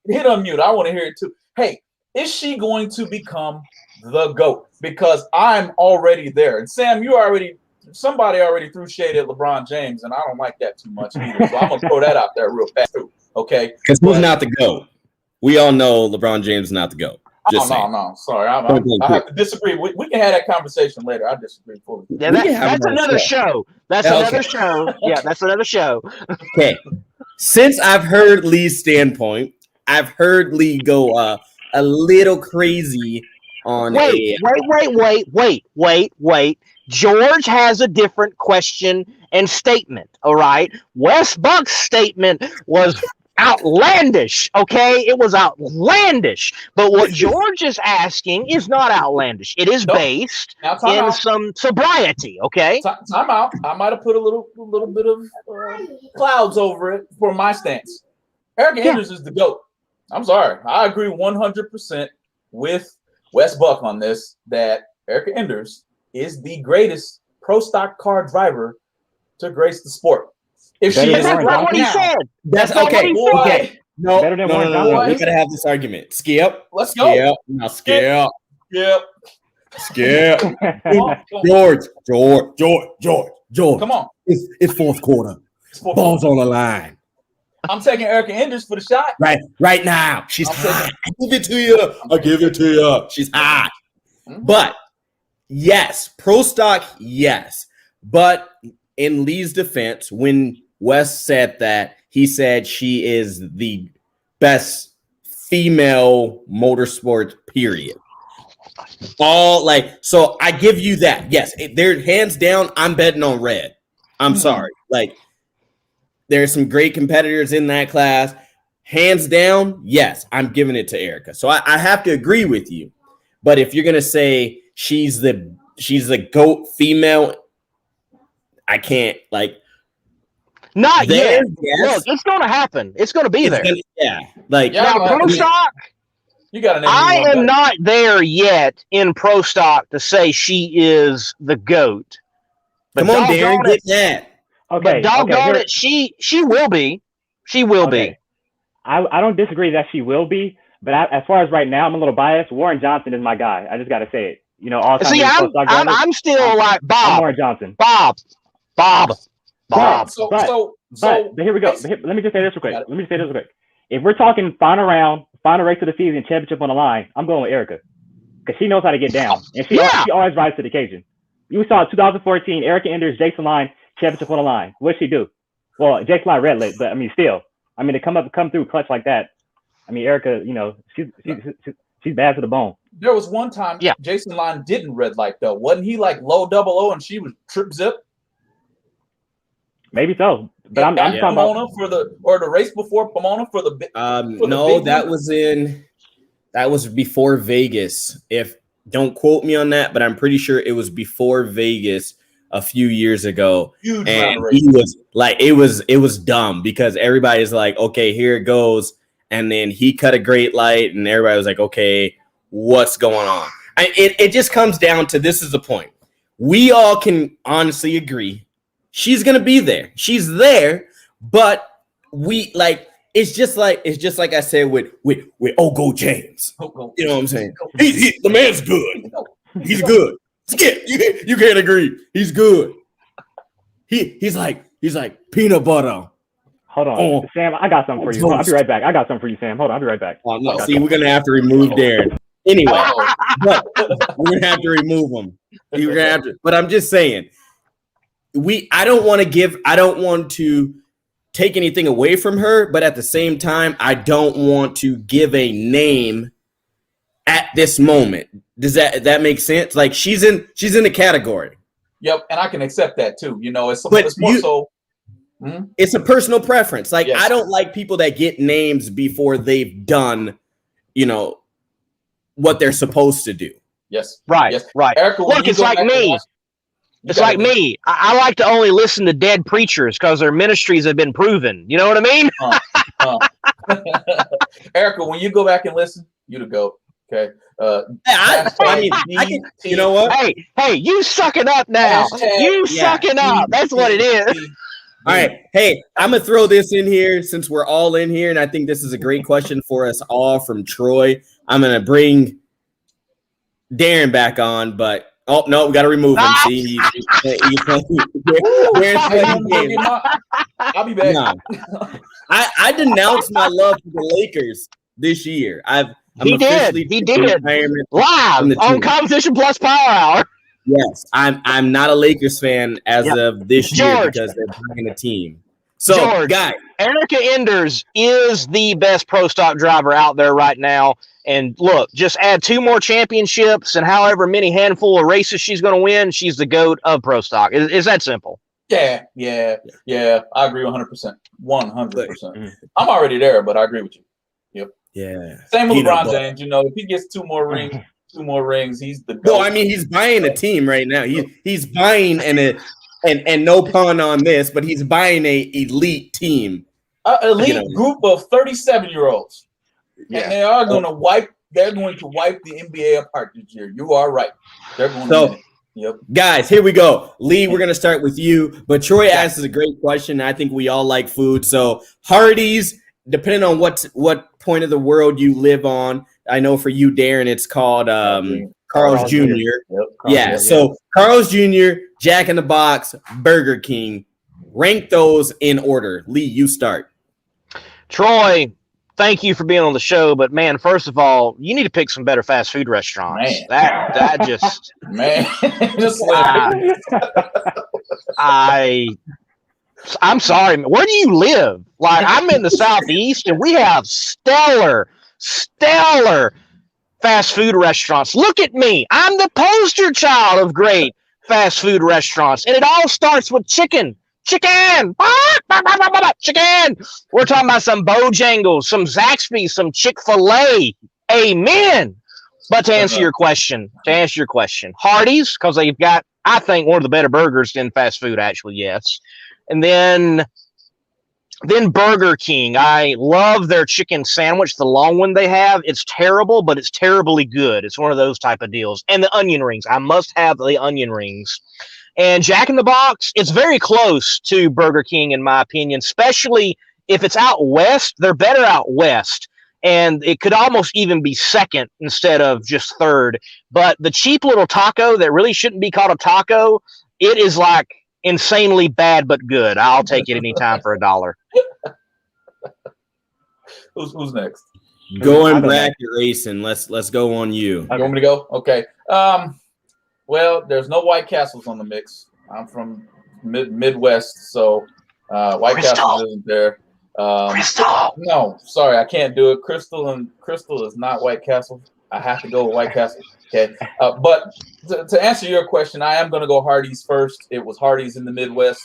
Hit unmute. I want to hear it too. Hey, is she going to become the GOAT? Because I'm already there. And Sam, somebody already threw shade at LeBron James, and I don't like that too much either. So I'm going to throw that out there real fast too. Okay? Because who's not the GOAT? We all know LeBron James is not the GOAT. No. Sorry. I have to disagree. We can have that conversation later. I disagree fully. Yeah, that's another show. That's another show. Yeah, that's another show. Okay. Since I've heard Lee's standpoint, I've heard Lee go a little crazy on Wait. George has a different question and statement, all right? Wes Buck's statement was outlandish, okay? It was outlandish. But what George is asking is not outlandish. It is based in some sobriety, okay? Time out. I might have put a little bit of clouds over it for my stance. Erica Enders is the GOAT. I'm sorry. I agree 100% with Wes Buck on this, that Erica Enders is the greatest pro stock car driver to grace the sport. If she is that's not what he said. That's okay. Okay. No. We gotta have this argument. Skip. Let's go. Now skip. Skip. George. Come on. It's fourth quarter. Ball's on the line. I'm taking Erica Enders for the shot. Right now. She's hot. I give it to you. She's hot. Mm-hmm. But yes, pro stock, yes. But in Lee's defense, when Wes said that, he said she is the best female motorsport, period. So I give you that. Yes, they're hands down. I'm betting on red. I'm sorry. There's some great competitors in that class. Hands down, yes, I'm giving it to Erica. So I have to agree with you. But if you're gonna say she's the GOAT female, I can't Not yet. Yes. Look, it's going to happen. It's going to be there. Pro stock. You got. I am not there yet in pro stock to say she is the GOAT. But come on, Darren, get that. Okay. But doggone it, she will be. She will be. I don't disagree that she will be, but as far as right now, I'm a little biased. You Johnson is my guy. I just got to say it. You know, all time. See, I'm still like Bob. Warren Johnson. Bob. But here we go. Let me just say this real quick. If we're talking final round, final race of the season, championship on the line, I'm going with Erica because she knows how to get down, and she always rises to the occasion. You saw 2014, Erica Enders, Jason Line, championship on the line. What'd she do? Well, Jason Line red lit, but to come through clutch like that. I mean, Erica, she's bad to the bone. There was one time Jason Line didn't red light though. Wasn't he like low 00 and she was trip zip? Maybe so, but I'm talking Pomona about the race before Pomona for the big. That was before Vegas. Don't quote me on that, but I'm pretty sure it was before Vegas a few years ago. Huge and he was it was dumb because everybody's like, okay, here it goes, and then he cut a great light, and everybody was like, okay, what's going on? It just comes down to this is the point. We all can honestly agree. She's gonna be there. She's there, but it's just like I said with Go James. You know what I'm saying? The man's good. He's good. Skip, you can't agree. He's good. He's like peanut butter. Hold on, Sam. I got something for you. I'll be right back. I got something for you, Sam. Hold on, I'll be right back. Oh no, we're gonna have to remove Darren. Anyway, but we're gonna have to remove him. You're gonna have to. But I'm just saying. I don't want to take anything away from her, but at the same time, I don't want to give a name at this moment. Does that make sense? Like she's in the category. Yep, and I can accept that too. It's more so. It's a personal preference. Like, Yes. I don't like people that get names before they've done, what they're supposed to do. Yes. Right, Yes. right. Erica, when Look, you it's go like back and me. watch- you It's gotta like me. I like to only listen to dead preachers because their ministries have been proven. You know what I mean? Erica, when you go back and listen, you the GOAT. Okay. I mean, you know what? Hey, you sucking up now. You sucking up. That's what it is. All right. Hey, I'm going to throw this in here since we're all in here. And I think this is a great question for us all from Troy. I'm going to bring Darren back on, but oh, no, we got to remove him. See, I'll be back. No. I denounced my love for the Lakers this year. He did live on Competition Plus Power Hour. Yes, I'm not a Lakers fan as of this year because they're buying a team. So, guys, Erica Enders is the best pro stock driver out there right now. And look, just add 2 more championships and however many handful of races she's going to win, she's the GOAT of pro stock. Is that simple? Yeah. I agree 100%. 100%. I'm already there, but I agree with you. Yep. Yeah. Same with LeBron James. If he gets 2 more rings, he's the GOAT. No, I mean, he's buying a team right now. He's buying and no pun on this, but he's buying a elite team. Elite group of 37-year-olds. Yeah. And they are going to wipe the NBA apart this year. You are right. They're going to win it. Yep. Guys, here we go. Lee, we're going to start with you. But Troy asks a great question. I think we all like food. So Hardee's, depending on what point of the world you live on, I know for you, Darren, it's called Carl's Jr. Yep. So Carl's Jr., Jack in the Box, Burger King. Rank those in order. Lee, you start. Troy, thank you for being on the show. But, man, first of all, you need to pick some better fast food restaurants. Man. That just – man. I'm sorry. Where do you live? Like, I'm in the Southeast, and we have stellar fast food restaurants. Look at me. I'm the poster child of great fast food restaurants, and it all starts with chicken. Chicken. We're talking about some Bojangles, some Zaxby's, some Chick-fil-A. Amen. But to answer your question, Hardee's, because they've got, I think, one of the better burgers in fast food, actually, yes. And then Burger King. I love their chicken sandwich, the long one they have. It's terrible, but it's terribly good. It's one of those type of deals. And the onion rings. I must have the onion rings. And Jack in the Box, it's very close to Burger King, in my opinion, especially if it's out west. They're better out west. And it could almost even be second instead of just third. But the cheap little taco that really shouldn't be called a taco, it is like insanely bad but good. I'll take it anytime for $1. Who's next? Going back to racing. Let's go on you. You want me to go? Okay. Well, there's no White Castles on the mix. I'm from Midwest, so White Castle isn't there. Crystal. No, sorry, I can't do it. Crystal is not White Castle. I have to go with White Castle. Okay, but to answer your question, I am going to go Hardee's first. It was Hardee's in the Midwest.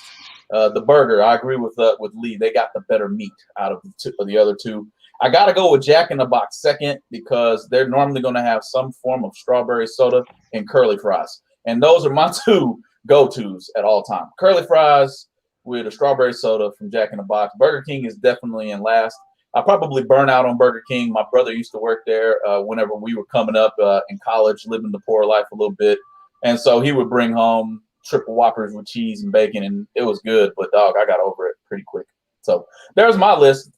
The burger, I agree with Lee. They got the better meat out of the other two. I got to go with Jack in the Box second because they're normally going to have some form of strawberry soda and curly fries. And those are my 2 go-tos at all time. Curly fries with a strawberry soda from Jack in the Box. Burger King is definitely in last. I probably burn out on Burger King. My brother used to work there whenever we were coming up in college, living the poor life a little bit. And so he would bring home triple Whoppers with cheese and bacon, and it was good. But, dog, I got over it pretty quick. So there's my list.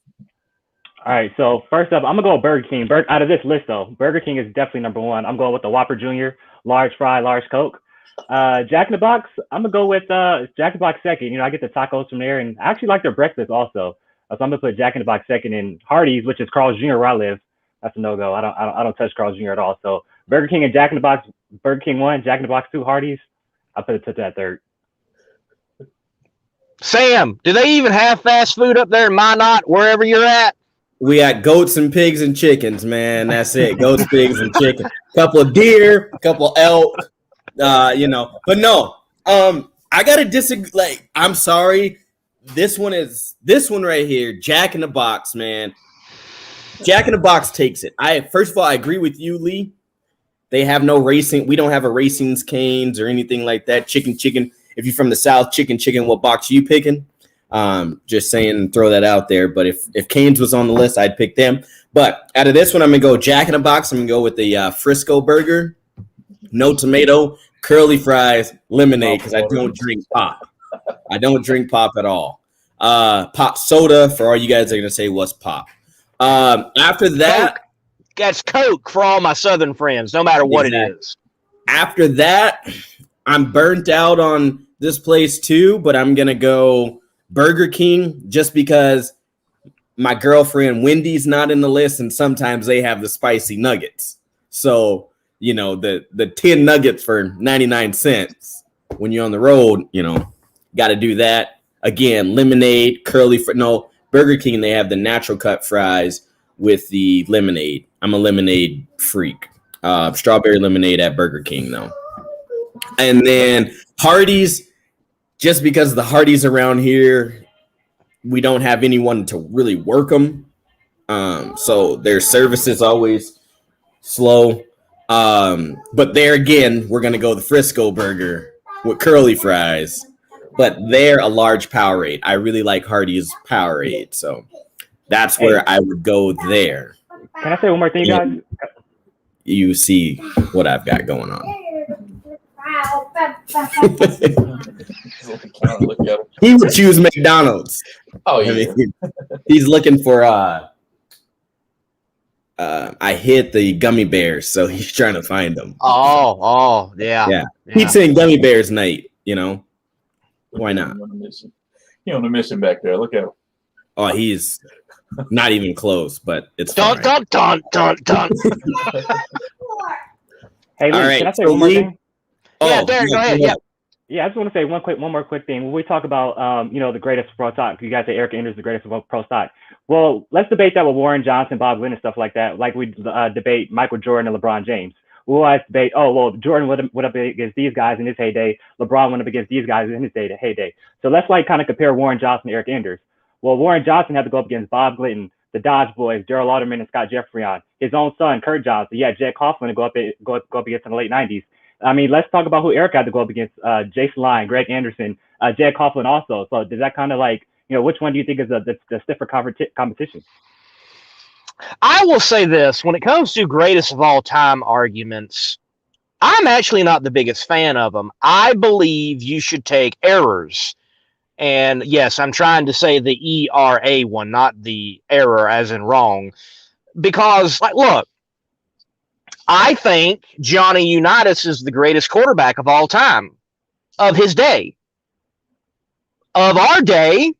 All right, so first up, I'm going to go with Burger King. Out of this list, though, Burger King is definitely number 1. I'm going with the Whopper Jr., large fry, large Coke. Jack in the Box, I'm going to go with Jack in the Box second. I get the tacos from there, and I actually like their breakfast also. So I'm going to put Jack in the Box second, and Hardee's, which is Carl's Jr. where I live, that's a no-go. I don't touch Carl's Jr. at all. So Burger King and Jack in the Box, Burger King 1, Jack in the Box 2, Hardee's, I'll put it to that third. Sam, do they even have fast food up there in Minot, wherever you're at? We got goats and pigs and chickens, man. That's it. Goats, pigs, and chicken. Couple of deer, couple elk, But no, I gotta disagree. Like, I'm sorry. this one right here, Jack in the Box, man. Jack in the Box takes it. First of all, I agree with you, Lee. They have no racing. We don't have a Racing's Canes or anything like that. Chicken. If you're from the South, chicken. What box are you picking? Just saying, throw that out there. But if Canes was on the list, I'd pick them. But out of this one, I'm gonna go Jack in the Box. I'm gonna go with the Frisco burger, no tomato, curly fries, lemonade because I don't drink pop. I don't drink pop at all. Pop soda for all you guys are gonna say what's pop. After that. Coke. That's Coke for all my Southern friends, no matter what it is. After that, I'm burnt out on this place too, but I'm going to go Burger King just because my girlfriend Wendy's not in the list, and sometimes they have the spicy nuggets. So, you know, the 10 nuggets for 99 cents when you're on the road, you know, got to do that. Again, lemonade, Burger King, they have the natural cut fries with the lemonade. I'm a lemonade freak. Strawberry lemonade at Burger King, though. And then Hardee's, just because the Hardee's around here, we don't have anyone to really work them. So their service is always slow. But there again, we're going to go the Frisco burger with curly fries. But they're a large Powerade. I really like Hardee's Powerade. So that's where I would go there. Can I say one more thing, guys? You see what I've got going on. He would choose McDonald's. Oh yeah. He's looking for I hit the gummy bears, so he's trying to find them. Oh, yeah. Pizza and gummy bears night, you know. Why not? He on a mission back there. Look at him. Oh, he's not even close, but it's dun. Hey, Lee, right, can I say one more thing? Yeah, Derek, go ahead. Yeah, I just want to say one more quick thing. When we talk about, the greatest pro stock, you guys say Eric Enders is the greatest pro stock. Well, let's debate that with Warren Johnson, Bob Glenn, and stuff like that. Like we debate Michael Jordan and LeBron James. We'll always debate, Jordan would have been against these guys in his heyday. LeBron went up against these guys in his heyday. So let's kind of compare Warren Johnson to Eric Enders. Well, Warren Johnson had to go up against Bob Glinton, the Dodge Boys, Gerald Lauderman, and Scott Jeffrey. His own son, Kurt Johnson. Yeah, Jed Coughlin to go up against in the late 90s. I mean, let's talk about who Eric had to go up against. Jason Lyon, Greg Anderson, Jed Coughlin also. So does that kind of which one do you think is the stiffer competition? I will say this. When it comes to greatest of all time arguments, I'm actually not the biggest fan of them. I believe you should take errors. And yes, I'm trying to say the ERA one, not the error as in wrong. Because, look, I think Johnny Unitas is the greatest quarterback of all time, of his day. Of our day,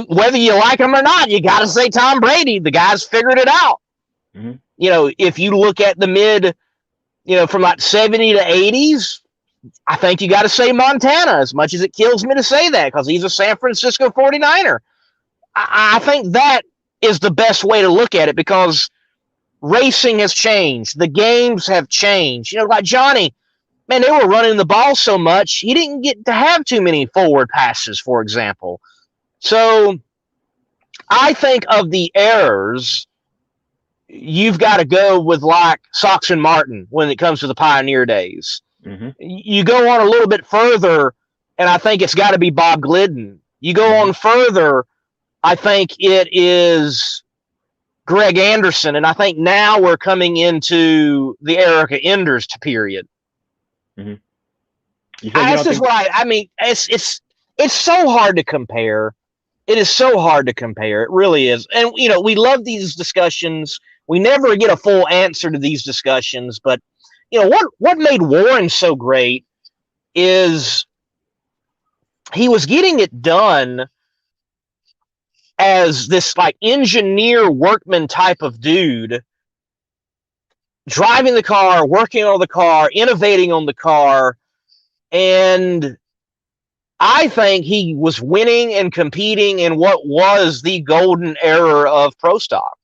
whether you like him or not, you got to say Tom Brady. The guy's figured it out. Mm-hmm. You know, if you look at the mid, from like 70 to 80s, I think you got to say Montana, as much as it kills me to say that, because he's a San Francisco 49er. I think that is the best way to look at it, because racing has changed. The games have changed. Like Johnny, man, they were running the ball so much, he didn't get to have too many forward passes, for example. So I think of the errors, you've got to go with like Sox and Martin when it comes to the Pioneer days. Mm-hmm. You go on a little bit further, and I think it's got to be Bob Glidden. You go on further, I think it is Greg Anderson, and I think now we're coming into the Erica Enders period. Mm-hmm. That's just right. I mean, it's so hard to compare. It is so hard to compare. It really is. And we love these discussions. We never get a full answer to these discussions, but what made Warren so great is he was getting it done as this like engineer workman type of dude, driving the car, working on the car, innovating on the car. And I think he was winning and competing in what was the golden era of pro stock.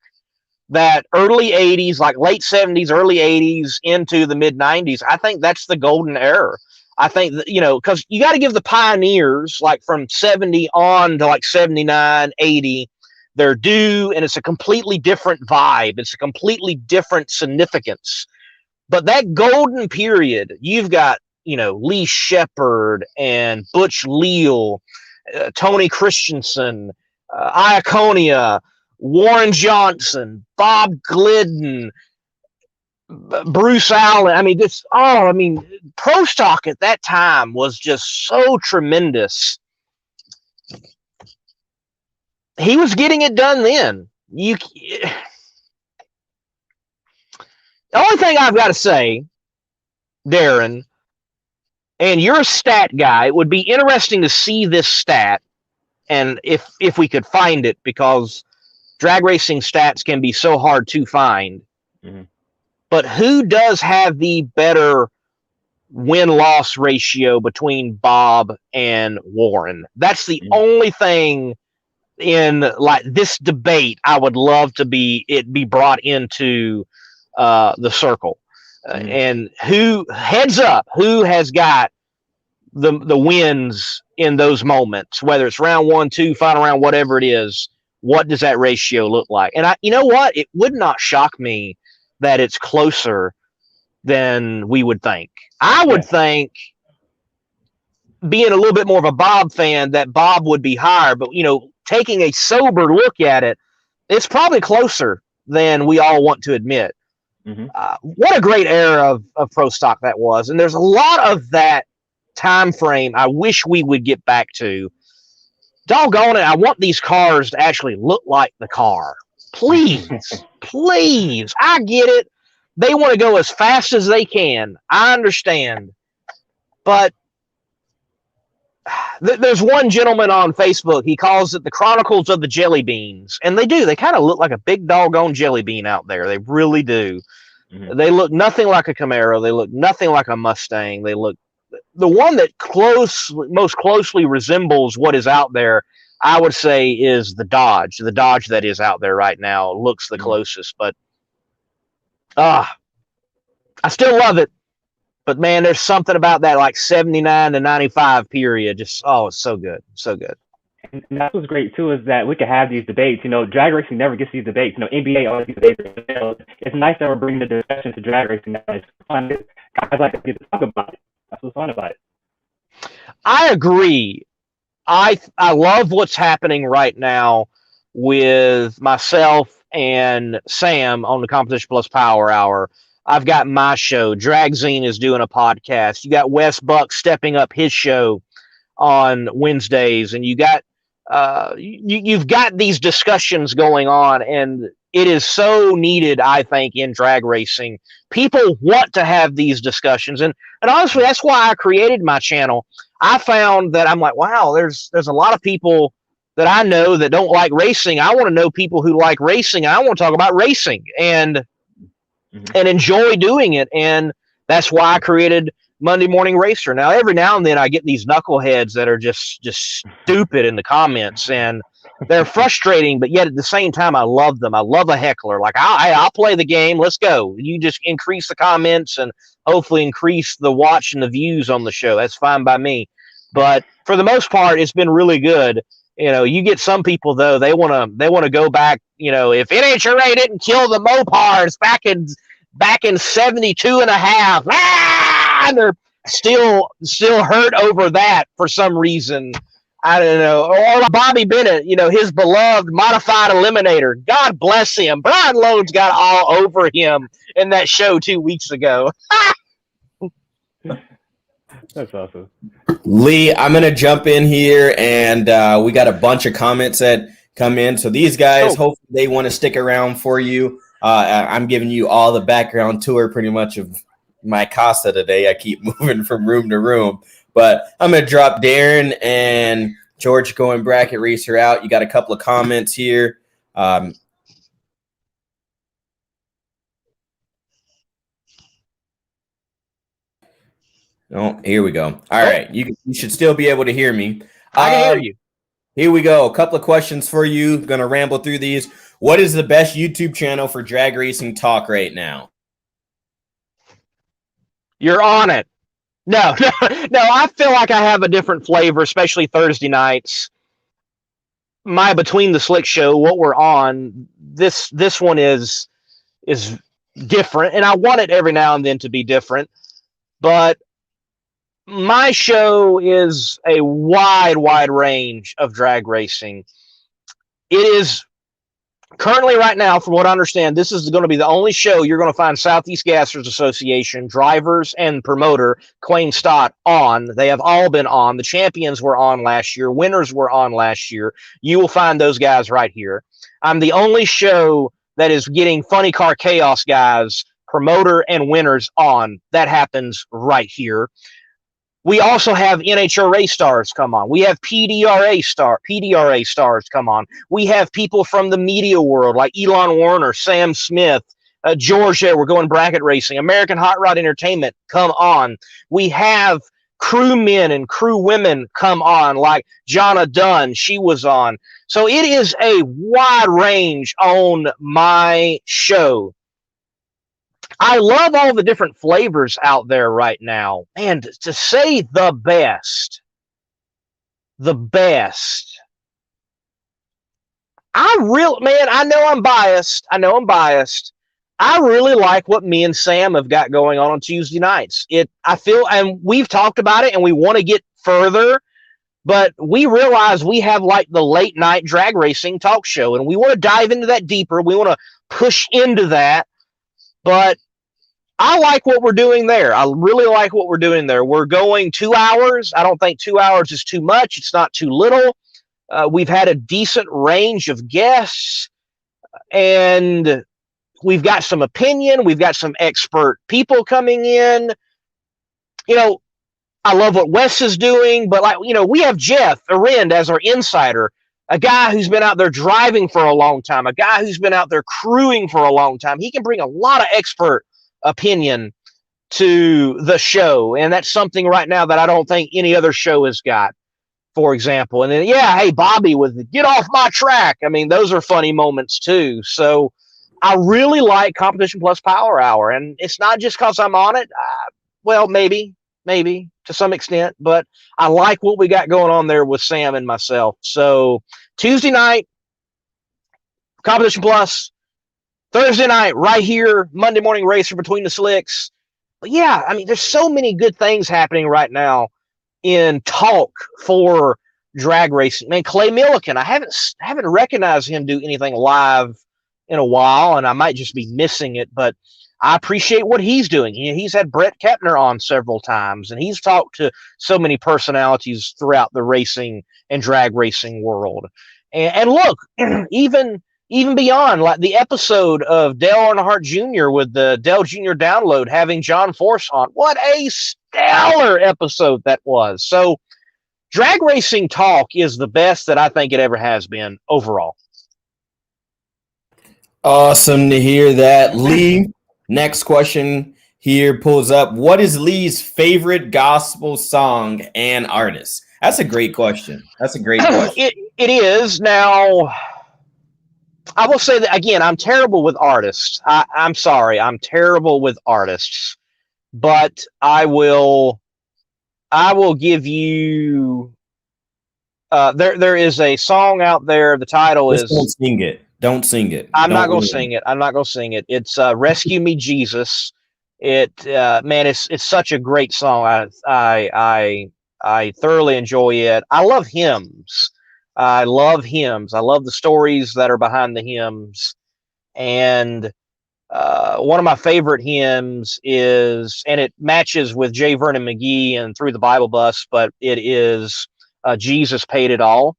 That early 80s, like late 70s, early 80s into the mid 90s, I think that's the golden era. I think that, because you got to give the pioneers, like from 70 on to like 79, 80, their due, and it's a completely different vibe. It's a completely different significance. But that golden period, you've got, Lee Shepard and Butch Leal, Tony Christensen, Iaconia, Warren Johnson, Bob Glidden, Bruce Allen. I mean, Pro Stock at that time was just so tremendous. He was getting it done then. The only thing I've got to say, Darren, and you're a stat guy, it would be interesting to see this stat, and if we could find it, because drag racing stats can be so hard to find. Mm-hmm. But who does have the better win-loss ratio between Bob and Warren? That's the only thing in like this debate I would love to be brought into the circle. And who has got the wins in those moments, whether it's round 1, 2, final round, whatever it is. What does that ratio look like? And you know what? It would not shock me that it's closer than we would think. I would think, being a little bit more of a Bob fan, that Bob would be higher, but taking a sober look at it, it's probably closer than we all want to admit. Mm-hmm. What a great era of Pro Stock that was. And there's a lot of that time frame I wish we would get back to. Doggone it, I want these cars to actually look like the car. Please, please. I get it. They want to go as fast as they can. I understand. But there's one gentleman on Facebook, he calls it the Chronicles of the Jelly Beans. And they do. They kind of look like a big doggone jelly bean out there. They really do. Mm-hmm. They look nothing like a Camaro. They look nothing like a Mustang. They look, the one that most closely resembles what is out there, I would say, is the Dodge. The Dodge that is out there right now looks the closest. But I still love it. But man, there's something about that like 79 to 95 period. Just, it's so good. So good. And that's what's great too, is that we can have these debates. Drag racing never gets these debates. NBA always gets debates. It's nice that we're bringing the discussion to drag racing. It's fun. Guys like to get to talk about it. That's what's fun about it. I agree. I love what's happening right now with myself and Sam on the Competition Plus Power Hour. I've got my show. Dragzine is doing a podcast. You got Wes Buck stepping up his show on Wednesdays, and you got you've got these discussions going on, and it is so needed, I think, in drag racing. People want to have these discussions, and honestly, that's why I created my channel. I found that I'm like, wow, there's a lot of people that I know that don't like racing. I want to know people who like racing, and I want to talk about racing and enjoy doing it. And that's why I created Monday Morning Racer. Now, every now and then I get these knuckleheads that are just stupid in the comments, and they're frustrating, but yet at the same time, I love them. I love a heckler. Like, I'll play the game. Let's go. You just increase the comments and hopefully increase the watch and the views on the show. That's fine by me. But for the most part, it's been really good. You get some people, though, they want to go back. If NHRA didn't kill the Mopars back in 72 and a half, and they're still hurt over that for some reason. I don't know. Or Bobby Bennett, his beloved modified eliminator. God bless him. Brian Lowe's got all over him in that show 2 weeks ago. That's awesome. Lee, I'm going to jump in here, and we got a bunch of comments that come in. So these guys, hopefully they want to stick around for you. I'm giving you all the background tour pretty much of my casa today. I keep moving from room to room. But I'm going to drop Darren and George going Bracket Racer out. You got a couple of comments here. Oh, here we go. All right. You should still be able to hear me. I can hear you. Here we go. A couple of questions for you. Going to ramble through these. What is the best YouTube channel for drag racing talk right now? You're on it. No, no. I feel like I have a different flavor, especially Thursday nights. My Between the Slick show, what we're on, this one is different, and I want it every now and then to be different. But my show is a wide range of drag racing. It is currently, right now, from what I understand, this is going to be the only show you're going to find Southeast Gassers Association drivers and promoter Quayne Stott on. They have all been on. The champions were on last year. Winners were on last year. You will find those guys right here. I'm the only show that is getting Funny Car Chaos guys, promoter and winners on. That happens right here. We also have NHRA stars come on. We have PDRA stars come on. We have people from the media world like Elon Warner, Sam Smith, George. We're going bracket racing. American Hot Rod Entertainment come on. We have crew men and crew women come on, like Jonna Dunn. She was on. So it is a wide range on my show. I love all the different flavors out there right now. And to say the best, I know I'm biased. I really like what me and Sam have got going on Tuesday nights. I feel, and we've talked about it, and we want to get further, but we realize we have like the late night drag racing talk show, and we want to dive into that deeper. We want to push into that. But I like what we're doing there. I really like what we're doing there. We're going 2 hours. I don't think 2 hours is too much. It's not too little. We've had a decent range of guests, and we've got some opinion. We've got some expert people coming in. You know, I love what Wes is doing, but we have Jeff Arend as our insider, a guy who's been out there driving for a long time, a guy who's been out there crewing for a long time. He can bring a lot of expert opinion to the show, and that's something right now that I don't think any other show has got, for example. And then hey, Bobby with "Get Off My Track." I mean, those are funny moments too. So I really like Competition Plus Power Hour, and it's not just because I'm on it. Well, maybe to some extent, but I like what we got going on there with Sam and myself. So Tuesday night, Competition Plus. Thursday night, right here, Monday Morning Racer Between the Slicks. But yeah, I mean, there's so many good things happening right now in talk for drag racing. Man, Clay Millican, I haven't recognized him do anything live in a while, and I might just be missing it, but I appreciate what he's doing. He's had Brett Kepner on several times, and he's talked to so many personalities throughout the racing and drag racing world. And look, even beyond, like the episode of Dale Earnhardt Jr. with the Dale Jr. Download having John Force on. What a stellar episode that was. So drag racing talk is the best that I think it ever has been overall. Awesome to hear that. Lee, next question here pulls up. What is Lee's favorite gospel song and artist? That's a great question. It is. Now, I will say that again, I'm terrible with artists. I'm sorry, I'm terrible with artists. But I will give you. There is a song out there. The title is. Don't sing it. I'm not gonna sing it. It's "Rescue Me, Jesus." It's such a great song. I thoroughly enjoy it. I love hymns. I love the stories that are behind the hymns. And one of my favorite hymns is, and it matches with J. Vernon McGee and Through the Bible Bus, but it is Jesus Paid It All.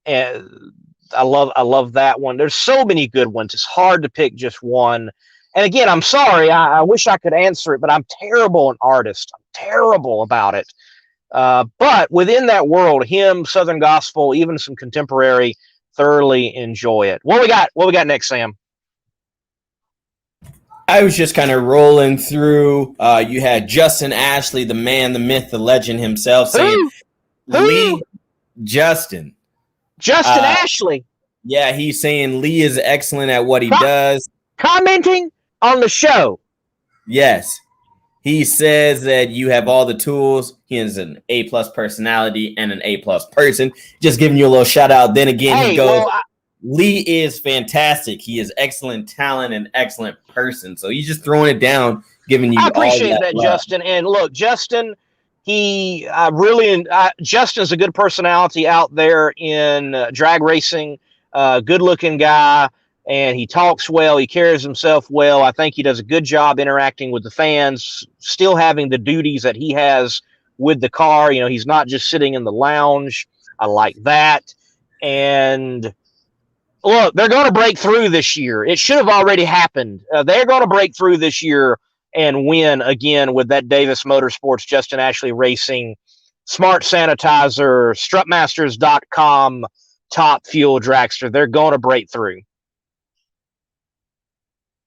And I love that one. There's so many good ones. It's hard to pick just one. And again, I'm sorry. I wish I could answer it, but I'm terrible an artist. I'm terrible about it. But within that world, hymn, Southern gospel, even some contemporary, thoroughly enjoy it. What we got next, Sam? I was just kind of rolling through. You had Justin Ashley, the man, the myth, the legend himself, saying, Who? Justin Ashley. Yeah, he's saying Lee is excellent at what he does. Commenting on the show. Yes. He says that you have all the tools. He is an A+ personality and an A+ person. Just giving you a little shout out. Then again, he goes, Lee is fantastic. He is excellent talent and excellent person. So he's just throwing it down, giving you. I appreciate all that, love. Justin. And look, Justin, Justin's a good personality out there in drag racing. Good looking guy, and he talks well. He carries himself well. I think he does a good job interacting with the fans, still having the duties that he has with the car. You know, he's not just sitting in the lounge. I like that. And look, they're going to break through this year. It should have already happened. They're going to break through this year and win again with that Davis Motorsports, Justin Ashley Racing, Smart Sanitizer, Strutmasters.com, Top Fuel Dragster. They're going to break through.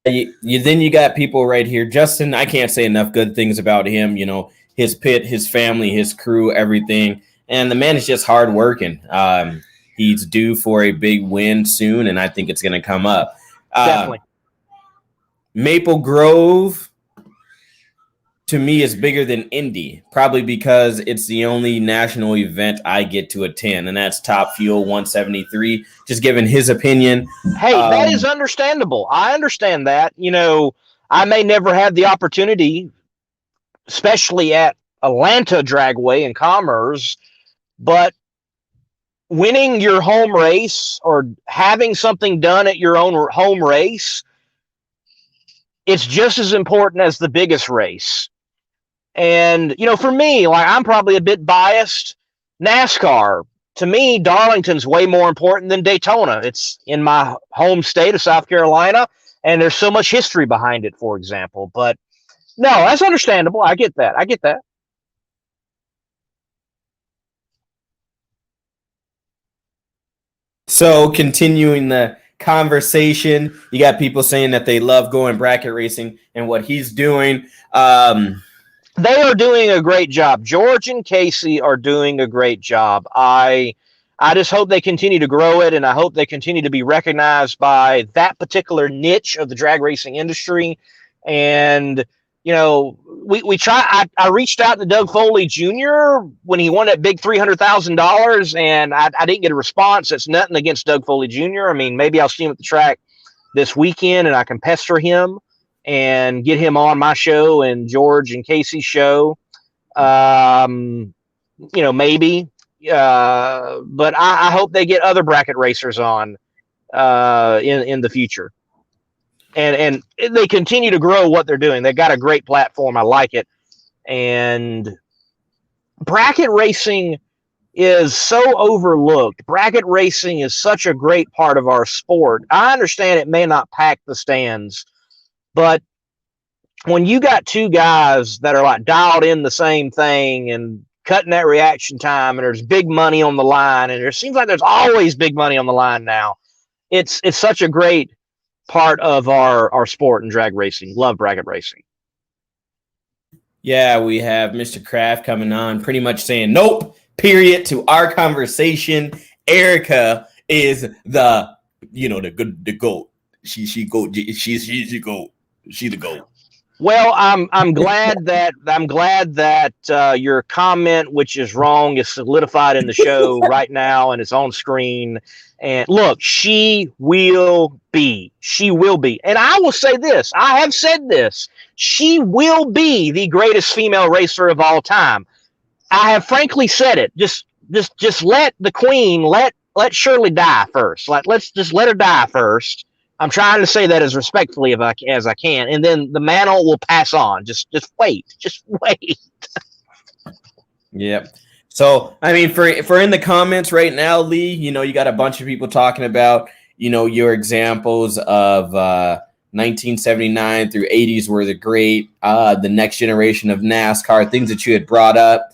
Then you got people right here. Justin, I can't say enough good things about him. You know, his pit, his family, his crew, everything. And the man is just hardworking. He's due for a big win soon, and I think it's going to come up. Definitely. Maple Grove, to me, is bigger than Indy, probably because it's the only national event I get to attend, and that's Top Fuel 173. Just giving his opinion. Hey, that is understandable. I understand that. You know, I may never have the opportunity, especially at Atlanta Dragway in Commerce, but winning your home race or having something done at your own home race, it's just as important as the biggest race. And, you know, for me, like, I'm probably a bit biased. NASCAR, to me, Darlington's way more important than Daytona. It's in my home state of South Carolina, and there's so much history behind it, for example. But no, that's understandable. I get that. So continuing the conversation, you got people saying that they love going bracket racing and what he's doing. They are doing a great job. George and Casey are doing a great job. I just hope they continue to grow it, and I hope they continue to be recognized by that particular niche of the drag racing industry. And, you know, we try. I reached out to Doug Foley Jr. when he won that big $300,000, and I didn't get a response. It's nothing against Doug Foley Jr. I mean, maybe I'll see him at the track this weekend, and I can pester him and get him on my show and George and Casey's show. You know, maybe. But I hope they get other bracket racers on in the future. And they continue to grow what they're doing. They've got a great platform. I like it. And bracket racing is so overlooked. Bracket racing is such a great part of our sport. I understand it may not pack the stands, but when you got two guys that are like dialed in the same thing and cutting that reaction time, and there's big money on the line, and it seems like there's always big money on the line now. It's such a great part of our sport and drag racing. Love bracket racing. Yeah, we have Mr. Kraft coming on, pretty much saying nope, period, to our conversation. Erica is the GOAT. She's the GOAT. She's the GOAT. Well, I'm glad that your comment, which is wrong, is solidified in the show right now and it's on screen. And look, she will be. And I will say this. I have said this. She will be the greatest female racer of all time. I have frankly said it. Just let the queen, let Shirley die first. Let's just let her die first. I'm trying to say that as respectfully as I can, and then the mantle will pass on. Just wait. Yep. So, I mean, for in the comments right now, Lee, you know, you got a bunch of people talking about, you know, your examples of 1979 through 80s were the great, the next generation of NASCAR, things that you had brought up.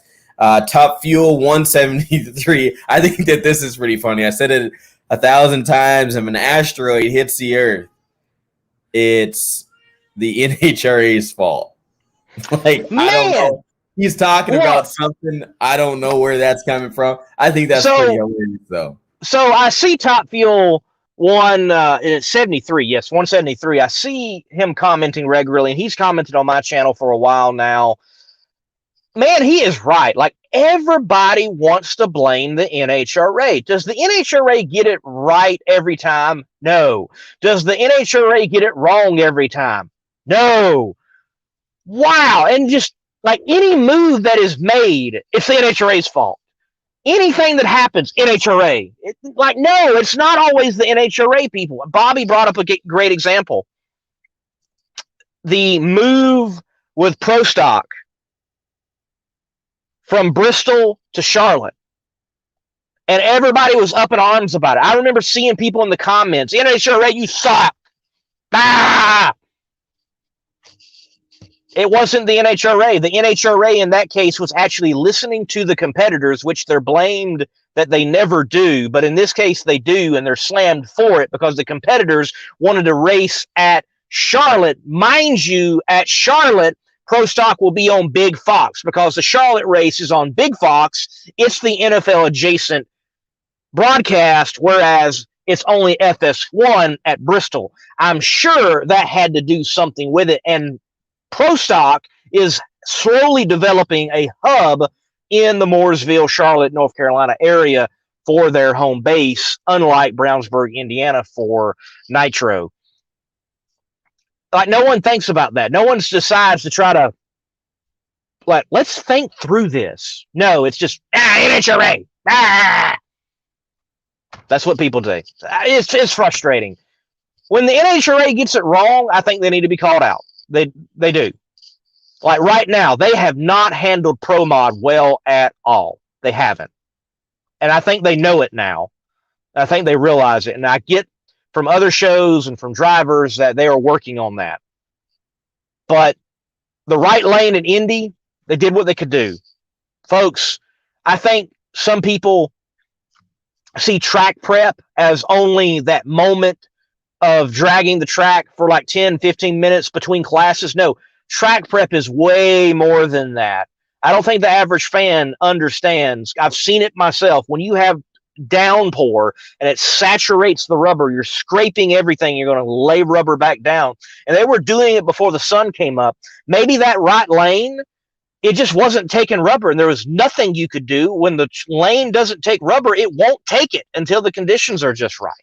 Top Fuel 173. I think that this is pretty funny. I said it 1,000 times. If an asteroid hits the Earth, it's the NHRA's fault. Like, man. I don't know. He's talking about something. I don't know where that's coming from. I think that's pretty hilarious, though. So I see Top Fuel and it's 73, yes, 173. I see him commenting regularly, and he's commented on my channel for a while now. Man, he is right. Like, everybody wants to blame the NHRA. Does the NHRA get it right every time? No. Does the NHRA get it wrong every time? No. Wow. And just like any move that is made, it's the NHRA's fault. Anything that happens, NHRA. No, it's not always the NHRA people. Bobby brought up a great example. The move with Pro Stock from Bristol to Charlotte. And everybody was up in arms about it. I remember seeing people in the comments, NHRA, you suck. Ah! It wasn't the NHRA. The NHRA in that case was actually listening to the competitors, which they're blamed that they never do. But in this case, they do, and they're slammed for it because the competitors wanted to race at Charlotte. Mind you, at Charlotte, Pro Stock will be on Big Fox because the Charlotte race is on Big Fox. It's the NFL adjacent broadcast, whereas it's only FS1 at Bristol. I'm sure that had to do something with it. And Pro Stock is slowly developing a hub in the Mooresville, Charlotte, North Carolina area for their home base, unlike Brownsburg, Indiana for Nitro. Like, no one thinks about that. No one decides to try to, like, let's think through this. No, it's just, NHRA. Ah! That's what people do. It's frustrating. When the NHRA gets it wrong, I think they need to be called out. They do. Like right now, they have not handled Pro Mod well at all. They haven't. And I think they know it now. I think they realize it. And I get from other shows and from drivers that they are working on that. But the right lane in Indy, they did what they could do. Folks, I think some people see track prep as only that moment of dragging the track for like 10, 15 minutes between classes. No, track prep is way more than that. I don't think the average fan understands. I've seen it myself. When you have downpour and it saturates the rubber, you're scraping everything. You're going to lay rubber back down. And they were doing it before the sun came up. Maybe that right lane, it just wasn't taking rubber, and there was nothing you could do. When the lane doesn't take rubber, it won't take it until the conditions are just right.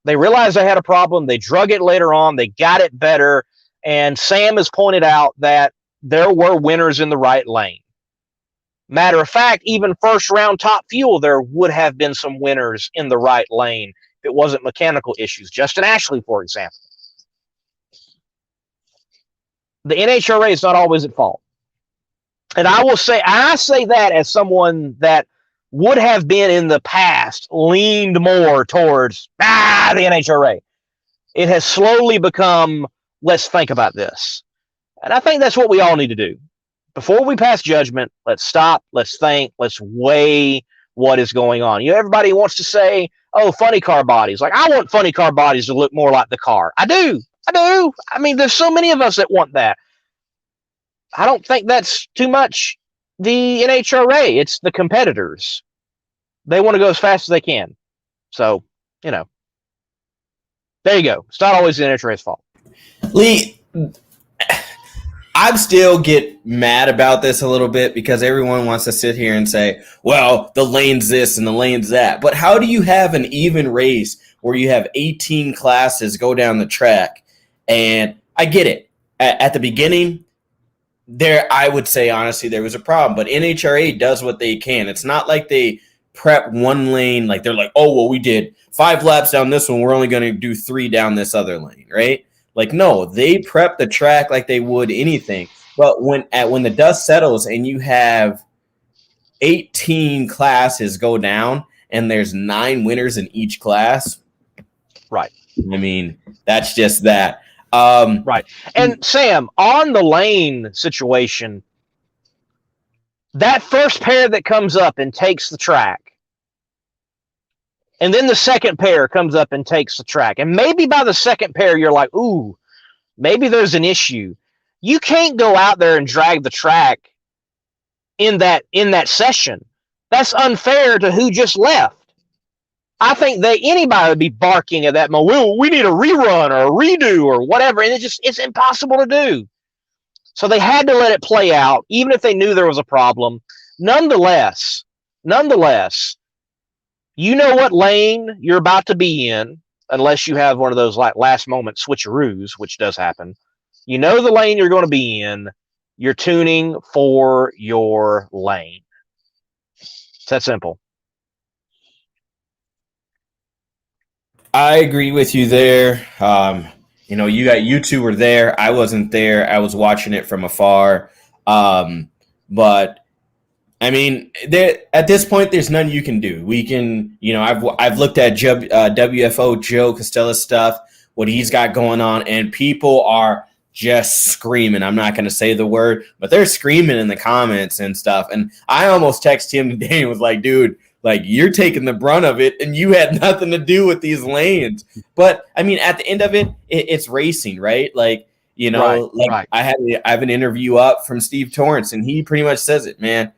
They realized they had a problem. They drug it later on. They got it better. And Sam has pointed out that there were winners in the right lane. Matter of fact, even first round Top Fuel, there would have been some winners in the right lane if it wasn't mechanical issues. Justin Ashley, for example. The NHRA is not always at fault. And I will say, I say that as someone that would have been in the past leaned more towards the NHRA. It has slowly become, let's think about this. And I think that's what we all need to do. Before we pass judgment, let's stop, let's think, let's weigh what is going on. You know, everybody wants to say, oh, funny car bodies. Like, I want funny car bodies to look more like the car. I do. I mean, there's so many of us that want that. I don't think that's too much the NHRA. It's the competitors. They want to go as fast as they can. So, you know, there you go. It's not always the NHRA's fault. Lee, I still get mad about this a little bit because everyone wants to sit here and say, well, the lane's this and the lane's that. But how do you have an even race where you have 18 classes go down the track? And I get it. At the beginning, I would say, honestly, there was a problem. But NHRA does what they can. It's not like they prep one lane. Like, they're like, oh, well, we did 5 laps down this one. We're only going to do 3 down this other lane, right? Like, no, they prep the track like they would anything. But when the dust settles and you have 18 classes go down and there's 9 winners in each class, right? I mean, that's just that. Right. And Sam, on the lane situation, that first pair that comes up and takes the track, and then the second pair comes up and takes the track, and maybe by the second pair you're like, ooh, maybe there's an issue. You can't go out there and drag the track in that session. That's unfair to who just left. I think that anybody would be barking at that moment. Well, we need a rerun or a redo or whatever, and it's impossible to do. So they had to let it play out, even if they knew there was a problem. Nonetheless, you know what lane you're about to be in, unless you have one of those like last moment switcheroos, which does happen. You know the lane you're going to be in. You're tuning for your lane. It's that simple. I agree with you there. You two were there. I wasn't there. I was watching it from afar. But I mean, at this point, there's nothing you can do. We can, I've looked at WFO Joe Costella's stuff, what he's got going on, and people are just screaming. I'm not going to say the word, but they're screaming in the comments and stuff. And I almost texted him today and was like, dude, like, you're taking the brunt of it, and you had nothing to do with these lanes. But I mean, at the end of it, it's racing, right? Like, right. I have an interview up from Steve Torrence, and he pretty much says it, man.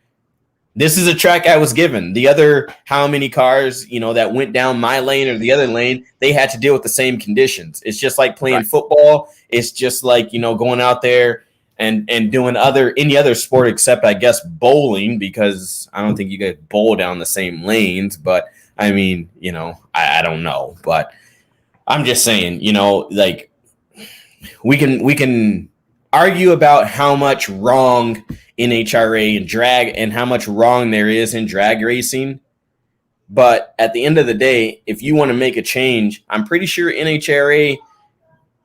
This is a track I was given. The other, how many cars, that went down my lane or the other lane, they had to deal with the same conditions. It's just like playing football. It's just like, going out there and doing any other sport except, I guess, bowling, because I don't think you guys bowl down the same lanes. But I mean, I don't know. But I'm just saying, like, we can argue about how much wrong NHRA and drag and how much wrong there is in drag racing. But at the end of the day, if you want to make a change, I'm pretty sure NHRA,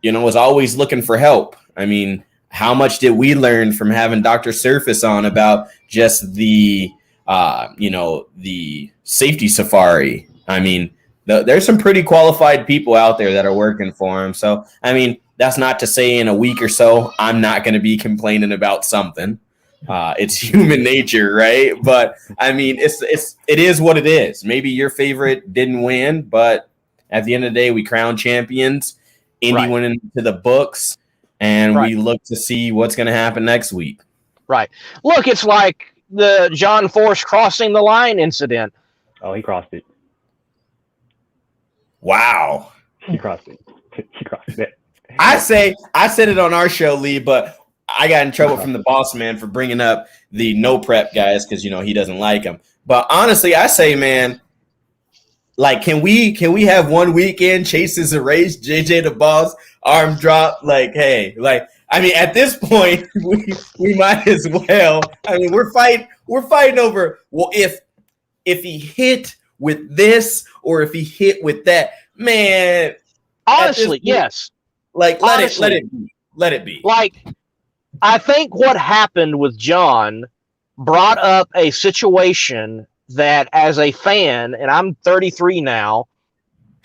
is always looking for help. I mean, how much did we learn from having Dr. Surface on about just the safety safari? I mean, there's some pretty qualified people out there that are working for him. So, I mean, that's not to say in a week or so, I'm not going to be complaining about something. It's human nature, right? But I mean, it is what it is. Maybe your favorite didn't win, but at the end of the day, we crown champions. Indy went into the books, and we look to see what's going to happen next week. Right. Look, it's like the John Force crossing the line incident. Oh, he crossed it. Wow. He crossed it. I said it on our show, Lee, but I got in trouble from the boss man for bringing up the no prep guys because he doesn't like them. But honestly, I say, man, like, can we have one weekend chases a race, JJ the boss, arm drop, like, hey, like, I mean, at this point, we might as well. I mean, we're fighting over, well, if he hit with this or if he hit with that, man. Honestly, yes. Like, let it be. Like, I think what happened with John brought up a situation that, as a fan, and I'm 33 now,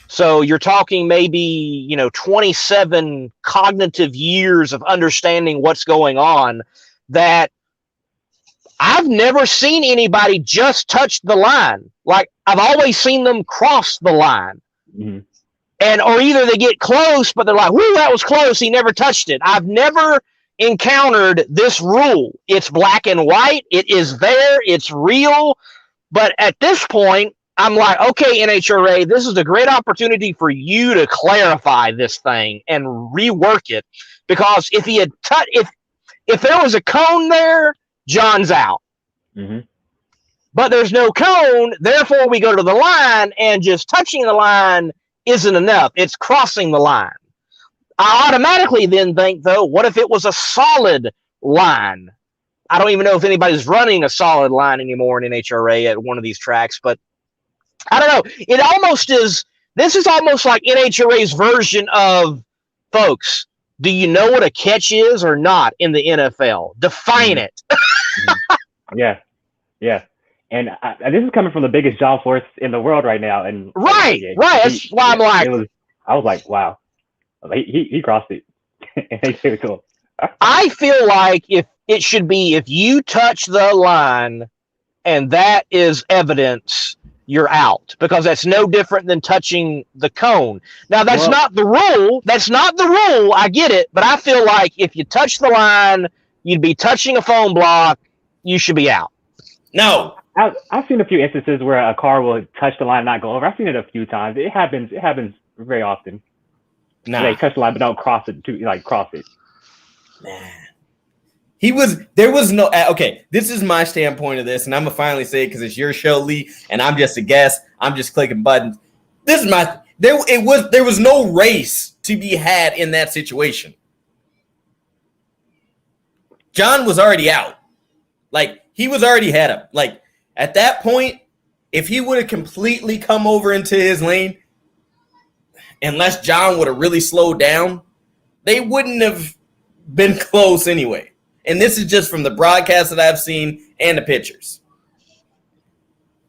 so you're talking maybe, 27 cognitive years of understanding what's going on, that I've never seen anybody just touch the line. Like, I've always seen them cross the line. Mm-hmm. Or either they get close, but they're like, whoo, that was close. He never touched it. I've never encountered this rule. It's black and white. It is there. It's real. But at this point, I'm like, okay, NHRA, this is a great opportunity for you to clarify this thing and rework it. Because if he had if there was a cone there, John's out. Mm-hmm. But there's no cone, therefore we go to the line, and just touching the line isn't enough. It's crossing the line. I automatically then think, though, what if it was a solid line? I don't even know if anybody's running a solid line anymore in NHRA at one of these tracks, but I don't know. It almost is. This is almost like NHRA's version of, folks, do you know what a catch is or not in the NFL? Define it. Yeah. And this is coming from the biggest John Force in the world right now. And right. That's why I'm like, I was like, wow, he crossed it. And they gave it to him. I feel like if you touch the line and that is evidence, you're out, because that's no different than touching the cone. Now, that's not the rule. That's not the rule. I get it. But I feel like if you touch the line, you'd be touching a phone block. You should be out. No. I've seen a few instances where a car will touch the line and not go over. I've seen it a few times. It happens very often. Nah, They touch the line but don't cross it cross it. man. There was no, okay, this is my standpoint of this, and I'm going to finally say it because it's your show, Lee, and I'm just a guest. I'm just clicking buttons. This is there was no race to be had in that situation. John was already out. Like, he was already had him. Like, at that point, if he would have completely come over into his lane, unless John would have really slowed down, they wouldn't have been close anyway. And this is just from the broadcast that I've seen and the pictures.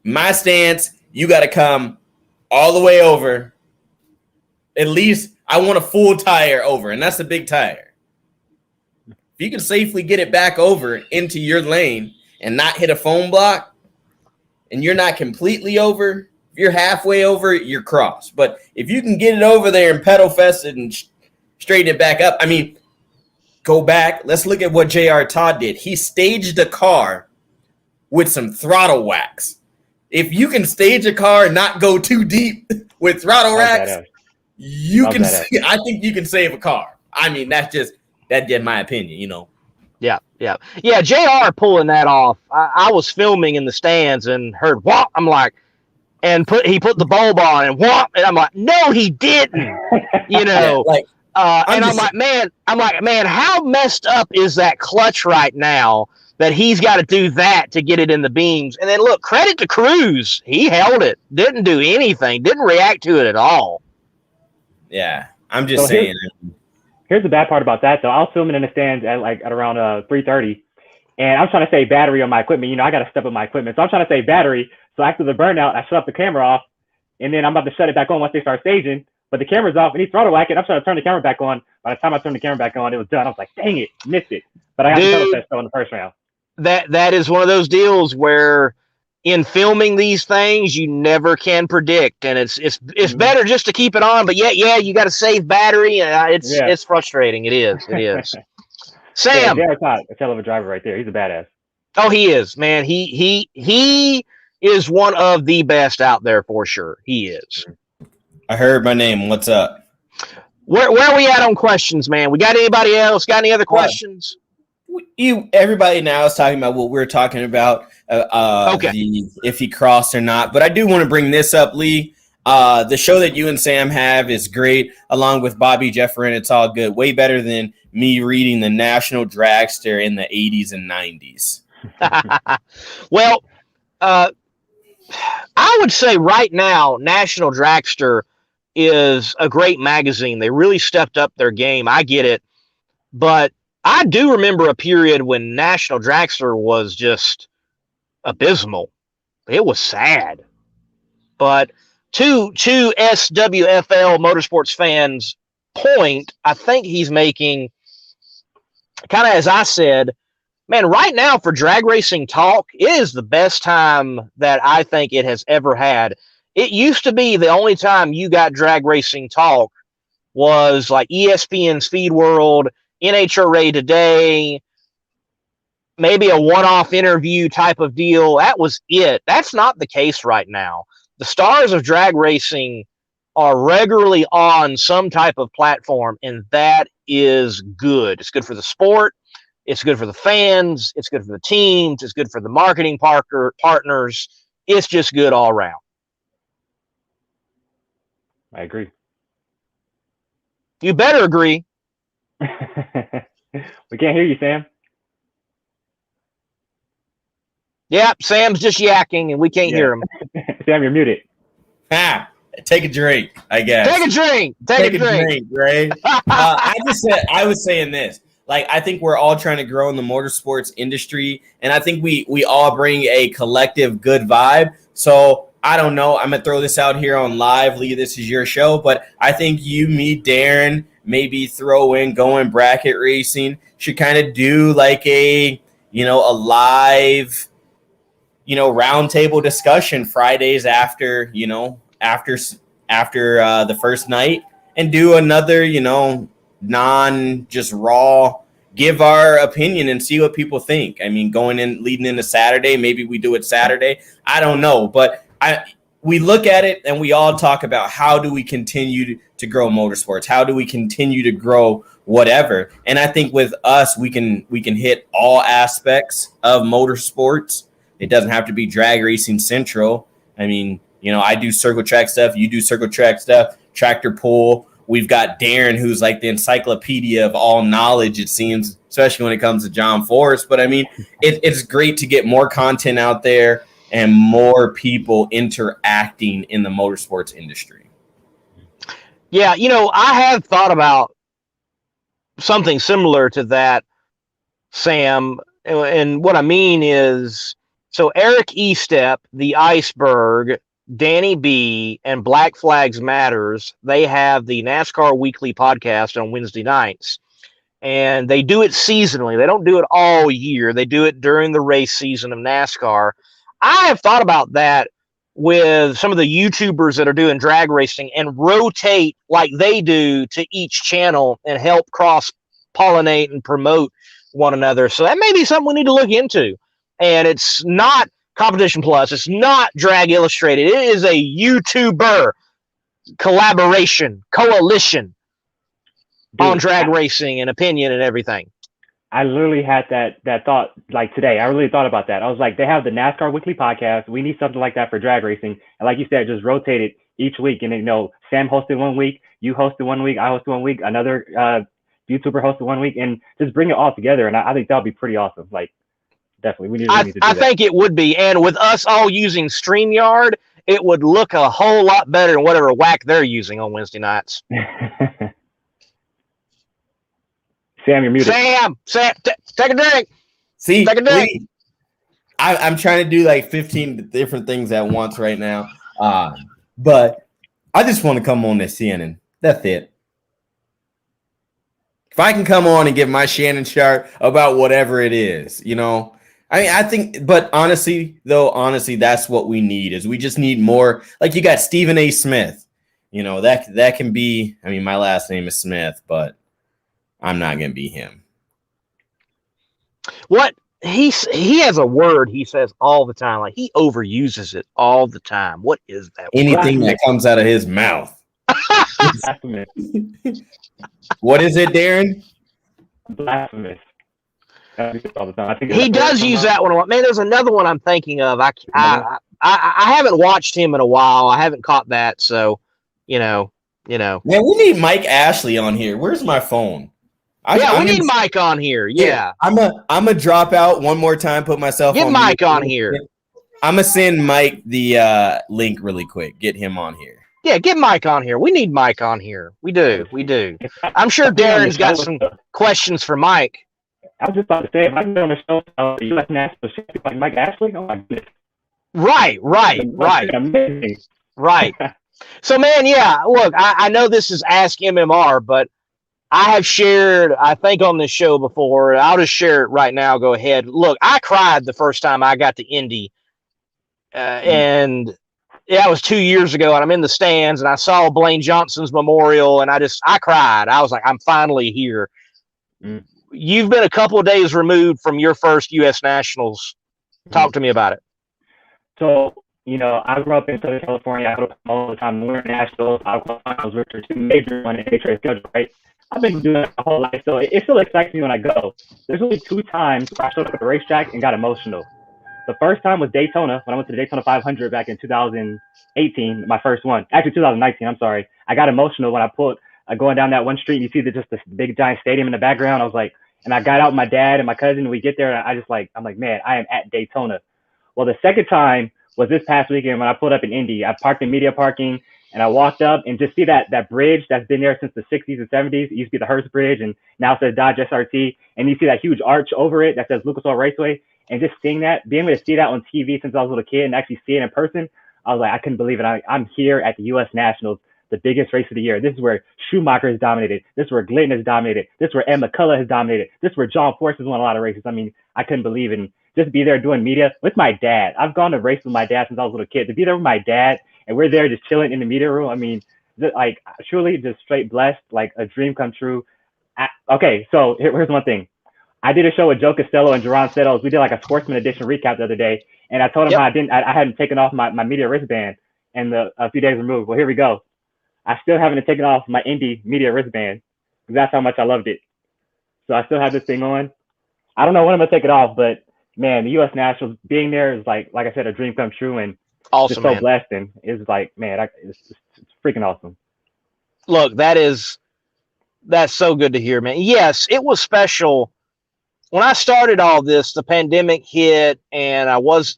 My stance, you got to come all the way over. At least I want a full tire over, and that's a big tire. If you can safely get it back over into your lane and not hit a foam block, and you're not completely over, if you're halfway over, you're cross. But if you can get it over there and pedal fest it and straighten it back up, I mean, go back. Let's look at what J.R. Todd did. He staged a car with some throttle wax. If you can stage a car and not go too deep with throttle wax, you can. I think you can save a car. I mean, that's just my opinion. You know. Yeah. JR pulling that off. I was filming in the stands and heard whop. I'm like, and he put the bulb on and whop, and I'm like, no, he didn't. You know. Yeah, like. I'm like, man, how messed up is that clutch right now that he's got to do that to get it in the beams? And then look, credit to Cruz. He held it, didn't do anything, didn't react to it at all. Yeah, I'm just saying. Here's the bad part about that, though. I was filming in the stands at around 3:30, and I'm trying to save battery on my equipment. You know, I got to step up my equipment, so I'm trying to save battery. So after the burnout, I shut up the camera off, and then I'm about to shut it back on once they start staging. But the camera's off, and he's throttle whacking. I'm trying to turn the camera back on. By the time I turned the camera back on, it was done. I was like, dang it, missed it. But I got the pedal test in the first round. That is one of those deals where in filming these things, you never can predict, and it's better just to keep it on. But yeah, you got to save battery, and it's frustrating. It is. Sam, J.R. Todd, a hell of a driver right there. He's a badass. Oh, he is, man. He is one of the best out there for sure. He is. I heard my name. What's up? Where are we at on questions, man? We got anybody else? Got any other questions? Everybody now is talking about what we're talking about. Okay. If he crossed or not. But I do want to bring this up, Lee. The show that you and Sam have is great, along with Bobby Jefferin. It's all good. Way better than me reading the National Dragster in the 80s and 90s. Well, I would say right now, National Dragster is a great magazine. They really stepped up their game. I get it. But I do remember a period when National Dragster was just abysmal. It was sad. But to SWFL Motorsports fans' point, I think he's making, kind of as I said, man, right now for drag racing talk, it is the best time that I think it has ever had. It used to be the only time you got drag racing talk was like ESPN Speed World, NHRA Today, maybe a one-off interview type of deal. That was it. That's not the case right now. The stars of drag racing are regularly on some type of platform, and that is good. It's good for the sport. It's good for the fans. It's good for the teams. It's good for the marketing partners. It's just good all around. I agree. You better agree. We can't hear you, Sam. Yeah, Sam's just yakking, and we can't hear him. Sam, you're muted. Take a drink, I guess. Take a drink. Take a drink, right? I was saying this. Like, I think we're all trying to grow in the motorsports industry, and I think we all bring a collective good vibe. So I don't know. I'm gonna throw this out here on live. Lee, this is your show, but I think you, me, Darren, maybe throw in Going Bracket Racing should kind of do like a live, roundtable discussion Fridays after the first night, and do another, non just raw give our opinion and see what people think. I mean, leading into Saturday, maybe we do it Saturday. I don't know, but we look at it and we all talk about how do we continue to grow motorsports? How do we continue to grow whatever? And I think with us, we can hit all aspects of motorsports. It doesn't have to be drag racing central. I mean, you know, I do circle track stuff. You do circle track stuff, tractor pull. We've got Darren, who's like the encyclopedia of all knowledge, it seems, especially when it comes to John Force. But I mean, it's great to get more content out there and more people interacting in the motorsports industry. Yeah, you know, I have thought about something similar to that, Sam. And what I mean is, so Eric Estep, the Iceberg, Danny B, and Black Flags Matters, they have the NASCAR Weekly podcast on Wednesday nights. And they do it seasonally. They don't do it all year. They do it during the race season of NASCAR. I have thought about that with some of the YouTubers that are doing drag racing and rotate like they do to each channel and help cross-pollinate and promote one another. So that may be something we need to look into. And it's not Competition Plus. It's not Drag Illustrated. It is a YouTuber collaboration, coalition on drag racing and opinion and everything. I literally had that thought like today. I really thought about that. I was like, they have the NASCAR Weekly podcast. We need something like that for drag racing. And like you said, just rotate it each week. And, you know, Sam hosted 1 week, you hosted 1 week, I hosted 1 week, another YouTuber hosted 1 week, and just bring it all together. And I think that would be pretty awesome. Like, definitely. We need to do that. I think it would be. And with us all using StreamYard, it would look a whole lot better than whatever whack they're using on Wednesday nights. Sam, you're muted. Sam, take a drink. See, take a drink. I'm trying to do like 15 different things at once right now. But I just want to come on this Shannon. That's it. If I can come on and give my Shannon chart about whatever it is, you know, I mean, I think, but honestly, that's what we need is we just need more. Like you got Stephen A. Smith, you know, that can be, I mean, my last name is Smith, but I'm not going to be him. What he has a word he says all the time. Like he overuses it all the time. What is that? Anything that comes out of his mouth. Blasphemous. What is it, Darren? Blasphemous. All the time. I think he does use that one a lot. Man, there's another one I'm thinking of. I haven't watched him in a while. I haven't caught that. So, you know. Man, we need Mike Ashley on here. Where's my phone? We need Mike on here. Yeah. I'm a drop out one more time. Put myself. Get Mike on here. I'm gonna send Mike the link really quick. Get him on here. Yeah, get Mike on here. We need Mike on here. We do. I'm sure Darren's got some questions for Mike. I was just about to say, if I can be on the show, U.S. National Champion like Mike Ashley, oh my goodness. Right. Amazing. Right. So, man, yeah, look, I know this is Ask MMR, but I have shared, I think, on this show before. I'll just share it right now. Go ahead. Look, I cried the first time I got to Indy. And yeah, it was 2 years ago, and I'm in the stands, and I saw Blaine Johnson's memorial, and I cried. I was like, I'm finally here. Mm. You've been a couple of days removed from your first U.S. Nationals. Talk to me about it. So, you know, I grew up in Southern California. I go to all the time. We're in Nashville. I was with two major one in A-Trace schedule, right? I've been doing that my whole life, so it still excites me when I go. There's only 2 times where I showed up at the racetrack and got emotional. The first time was Daytona, when I went to the Daytona 500 back in 2018, my first one. Actually, 2019, I'm sorry. I got emotional when I pulled, going down that one street, and you see just this big giant stadium in the background. I was like, and I got out with my dad and my cousin, and we get there, and I'm like, man, I am at Daytona. Well, the second time was this past weekend when I pulled up in Indy. I parked in media parking, and I walked up and just see that bridge that's been there since the 60s and 70s. It used to be the Hearst Bridge, and now it says Dodge SRT. And you see that huge arch over it that says Lucas Oil Raceway. And just seeing that, being able to see that on TV since I was a little kid and actually see it in person, I was like, I couldn't believe it. I'm here at the U.S. Nationals, the biggest race of the year. This is where Schumacher has dominated. This is where Glenn has dominated. This is where Ed McCullough has dominated. This is where John Force has won a lot of races. I mean, I couldn't believe it. And just be there doing media with my dad. I've gone to race with my dad since I was a little kid. To be there with my dad, and we're there just chilling in the media room. I mean, like truly just straight blessed, like a dream come true. Okay, so here's one thing. I did a show with Joe Costello and Jerron Settles. We did like a Sportsman Edition recap the other day, and I told him how I hadn't taken off my media wristband, and a few days removed. Well, here we go. I still haven't taken off my Indy media wristband because that's how much I loved it. So I still have this thing on. I don't know when I'm gonna take it off, but man, the U.S. Nationals being there is like I said, a dream come true, and Awesome, just so man. blessed, and it's like, man, it's freaking awesome. Look, that's so good to hear, man. Yes, it was special. When I started all this, the pandemic hit, and I was,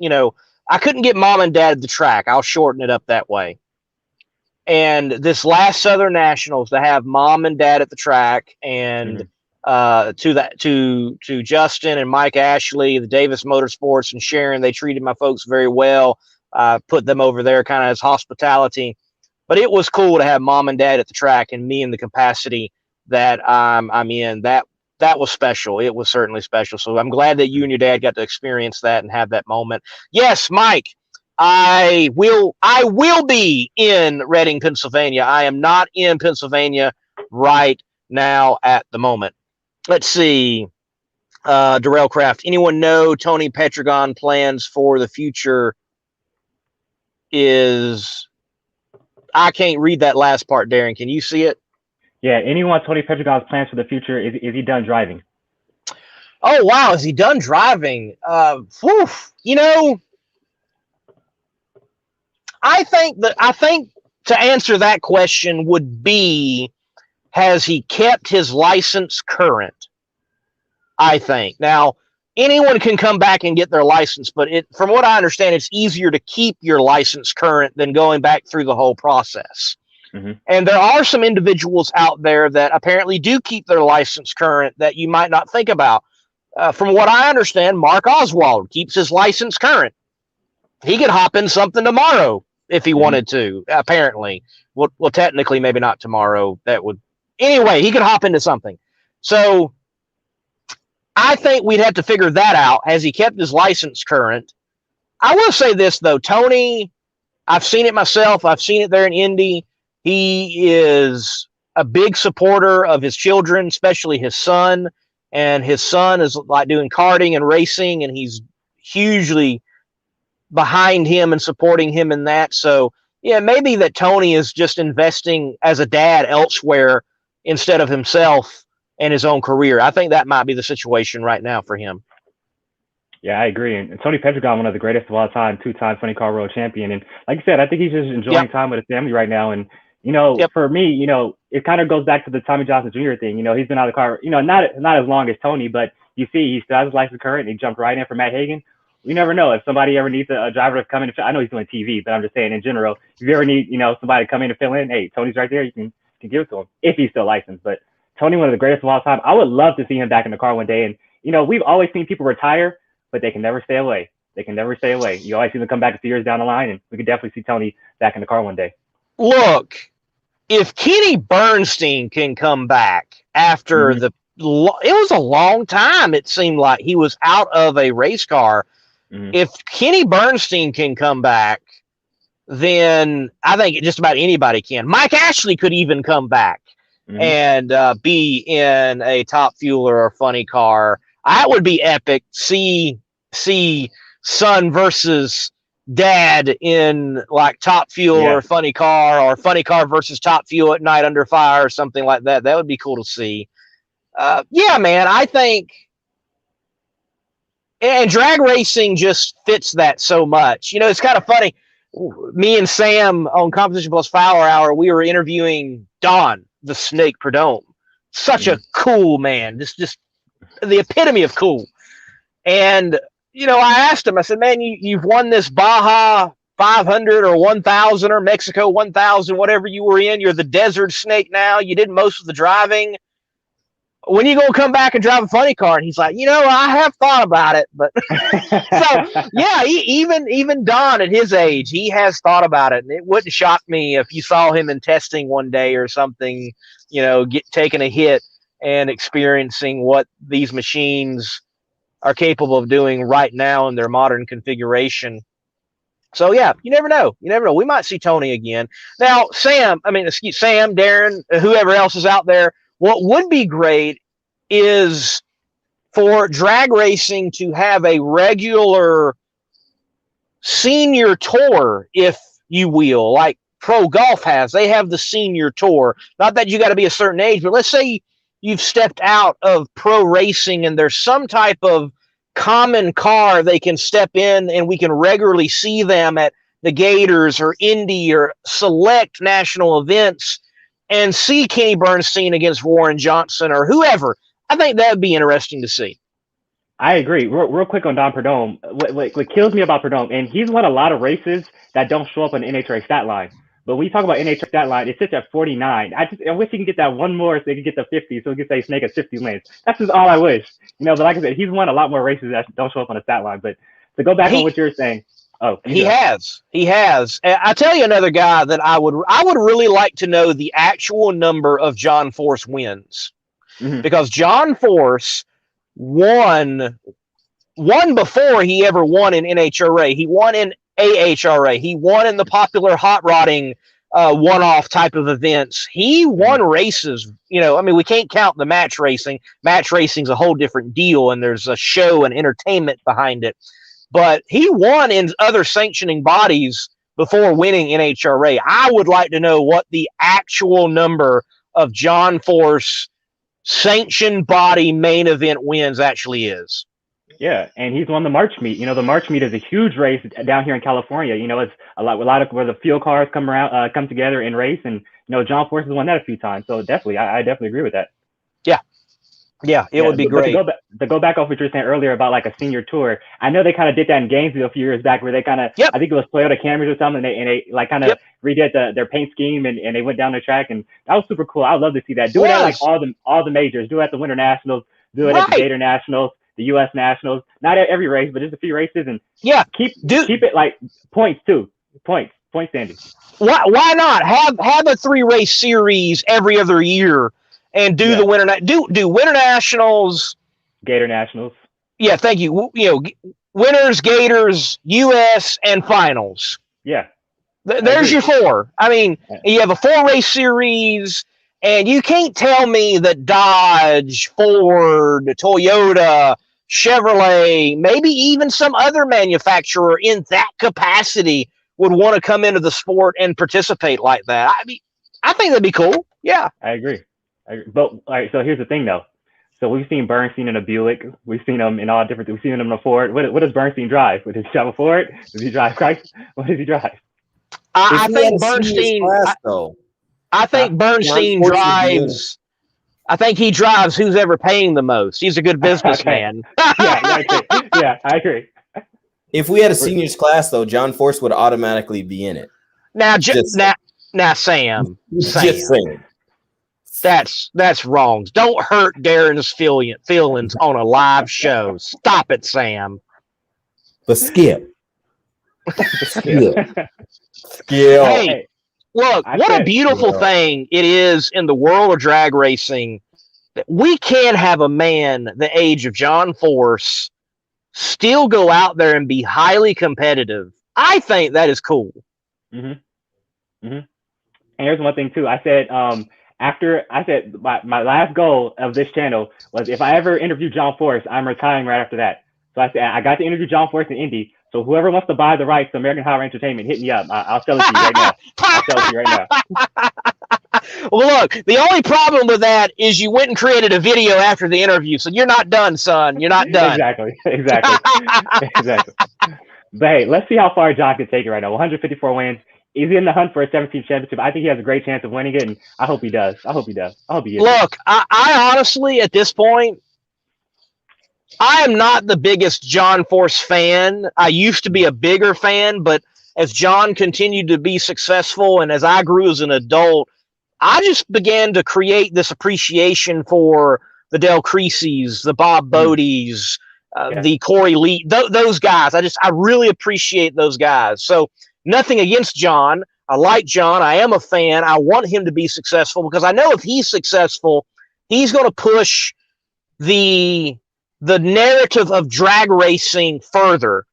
I couldn't get mom and dad at the track. I'll shorten it up that way. And this last Southern Nationals, to have mom and dad at the track, and to Justin and Mike Ashley, the Davis Motorsports, and Sharon, they treated my folks very well. Put them over there kind of as hospitality. But it was cool to have mom and dad at the track, and me in the capacity that I'm in. That was special. It was certainly special. So I'm glad that you and your dad got to experience that and have that moment. Yes, Mike, I will be in Reading, Pennsylvania. I am not in Pennsylvania right now at the moment. Let's see. Darrell Craft. Anyone know Tony Petragon plans for the future is... I can't read that last part, Darren. Can you see it? Yeah, anyone Tony Petragon's plans for the future, is he done driving? Oh, wow. Is he done driving? I think to answer that question would be, has he kept his license current? I think. Now, anyone can come back and get their license, but from what I understand, it's easier to keep your license current than going back through the whole process. Mm-hmm. And there are some individuals out there that apparently do keep their license current that you might not think about. From what I understand, Mark Oswald keeps his license current. He could hop in something tomorrow if he wanted to, apparently. Well, technically, maybe not tomorrow. Anyway, he could hop into something. So I think we'd have to figure that out. Has he kept his license current? I will say this, though. Tony, I've seen it myself. I've seen it there in Indy. He is a big supporter of his children, especially his son. And his son is like doing karting and racing, and he's hugely behind him and supporting him in that. So, yeah, maybe that Tony is just investing as a dad elsewhere instead of himself and his own career. I think that might be the situation right now for him. Yeah, I agree. And Tony Petragon, one of the greatest of all time, 2-time funny car world champion. And like I said, I think he's just enjoying time with his family right now. And, for me, it kind of goes back to the Tommy Johnson Jr. thing. He's been out of the car, not as long as Tony, but you see, he still has his license current, and he jumped right in for Matt Hagan. You never know if somebody ever needs a driver to come in. I know he's doing TV, but I'm just saying in general, if you ever need, somebody to come in and fill in, hey, Tony's right there. You can give it to him if he's still licensed. But Tony, one of the greatest of all time. I would love to see him back in the car one day. And, we've always seen people retire, but they can never stay away. You always see them come back a few years down the line, and we could definitely see Tony back in the car one day. Look, if Kenny Bernstein can come back after it was a long time, it seemed like he was out of a race car. If Kenny Bernstein can come back, then I think just about anybody can. Mike Ashley could even come back and be in a Top Fueler or funny car. That would be epic. See son versus dad in like Top Fuel or funny car versus Top Fuel at Night Under Fire or something like that. That would be cool to see. Yeah, man, I think, and drag racing just fits that so much. It's kind of funny. Me and Sam on Competition Plus Power Hour, we were interviewing Don, the Snake Perdome. Such a cool man, just the epitome of cool. And I asked him, I said, man, you've won this Baja 500 or 1,000 or Mexico 1,000, whatever you were in. You're the Desert Snake now. You did most of the driving. When you gonna come back and drive a funny car? And he's like, I have thought about it, but so yeah, even Don at his age, he has thought about it, and it wouldn't shock me if you saw him in testing one day or something, taking a hit and experiencing what these machines are capable of doing right now in their modern configuration. So yeah, you never know. We might see Tony again. Now, Sam, Darren, whoever else is out there, what would be great is for drag racing to have a regular senior tour, if you will, like pro golf has. They have the senior tour. Not that you got to be a certain age, but let's say you've stepped out of pro racing and there's some type of common car they can step in and we can regularly see them at the Gators or Indy or select national events and see Kenny Bernstein against Warren Johnson or whoever. I think that would be interesting to see. I agree. Real quick on Don Perdome. What kills me about Perdome, and he's won a lot of races that don't show up on the NHRA stat line. But when you talk about NHRA stat line, it sits at 49. I wish he can get that one more so he can get to 50 so he can say Snake at 50 wins. That's just all I wish. But like I said, he's won a lot more races that don't show up on the stat line. But to go back on what you're saying. He has. And I tell you another guy that I would really like to know the actual number of John Force wins. Mm-hmm. Because John Force won before he ever won in NHRA. He won in AHRA. He won in the popular hot rodding one-off type of events. He won races. We can't count the match racing. Match racing's a whole different deal, and there's a show and entertainment behind it. But he won in other sanctioning bodies before winning NHRA. I would like to know what the actual number of John Force sanctioned body main event wins actually is. Yeah, and he's won the March Meet. The March Meet is a huge race down here in California. It's a lot of where the field cars come together and race, and John Force has won that a few times. So definitely, I definitely agree with that. Yeah, it would be great. To go back off what you were saying earlier about like a senior tour, I know they kind of did that in Gainesville a few years back, where they kind of, I think it was Toyota Camrys or something, and they like kind of redid their paint scheme and they went down the track, and that was super cool. I'd love to see that. Do it at like all the majors. Do it at the Winter Nationals. Do it at the Gator Nationals, the U.S. Nationals. Not at every race, but just a few races, and keep it like points too. Points, Sandy. Why not have a 3-race series every other year? And do the winter do Winter Nationals, Gator Nationals. Yeah, thank you. Winners, Gators, U.S. and finals. Yeah, there's your 4. I mean, you have a 4-race series, and you can't tell me that Dodge, Ford, Toyota, Chevrolet, maybe even some other manufacturer in that capacity would want to come into the sport and participate like that. I mean, I think that'd be cool. Yeah, I agree. But all right, so here's the thing though. So we've seen Bernstein in a Buick. We've seen him in all different. We've seen him in a Ford. What does Bernstein drive? Does he drive a Ford? Does he drive Chrysler? What does he drive? I think Bernstein. I think Bernstein drives. I think he drives who's ever paying the most. He's a good businessman. Yeah, I agree. If we had a seniors class, though, John Force would automatically be in it. Now, Sam. Just saying. That's wrong. Don't hurt Darren's feelings on a live show. Stop it, Sam. But Skip. Hey, look, what a beautiful thing it is in the world of drag racing that we can have a man the age of John Force still go out there and be highly competitive. I think that is cool. Mm-hmm. Mm-hmm. And here's one thing too. I said, my last goal of this channel was if I ever interview John Force, I'm retiring right after that. So I said, I got to interview John Force in Indy. So whoever wants to buy the rights to American Horror Entertainment, hit me up. I'll sell it to you right now. Well, look, the only problem with that is you went and created a video after the interview. So you're not done, son. You're not done. Exactly. But hey, let's see how far John can take it right now. 154 wins. He's in the hunt for a 17th championship. I think he has a great chance of winning it, and I hope he does. I hope he is. Look, I honestly, at this point, I am not the biggest John Force fan. I used to be a bigger fan, but as John continued to be successful and as I grew as an adult, I just began to create this appreciation for the Del Creasy's, the Bob Bodie's, the Corey Lee, those guys. I really appreciate those guys. So nothing against John. I like John. I am a fan. I want him to be successful because I know if he's successful, he's going to push the narrative of drag racing further.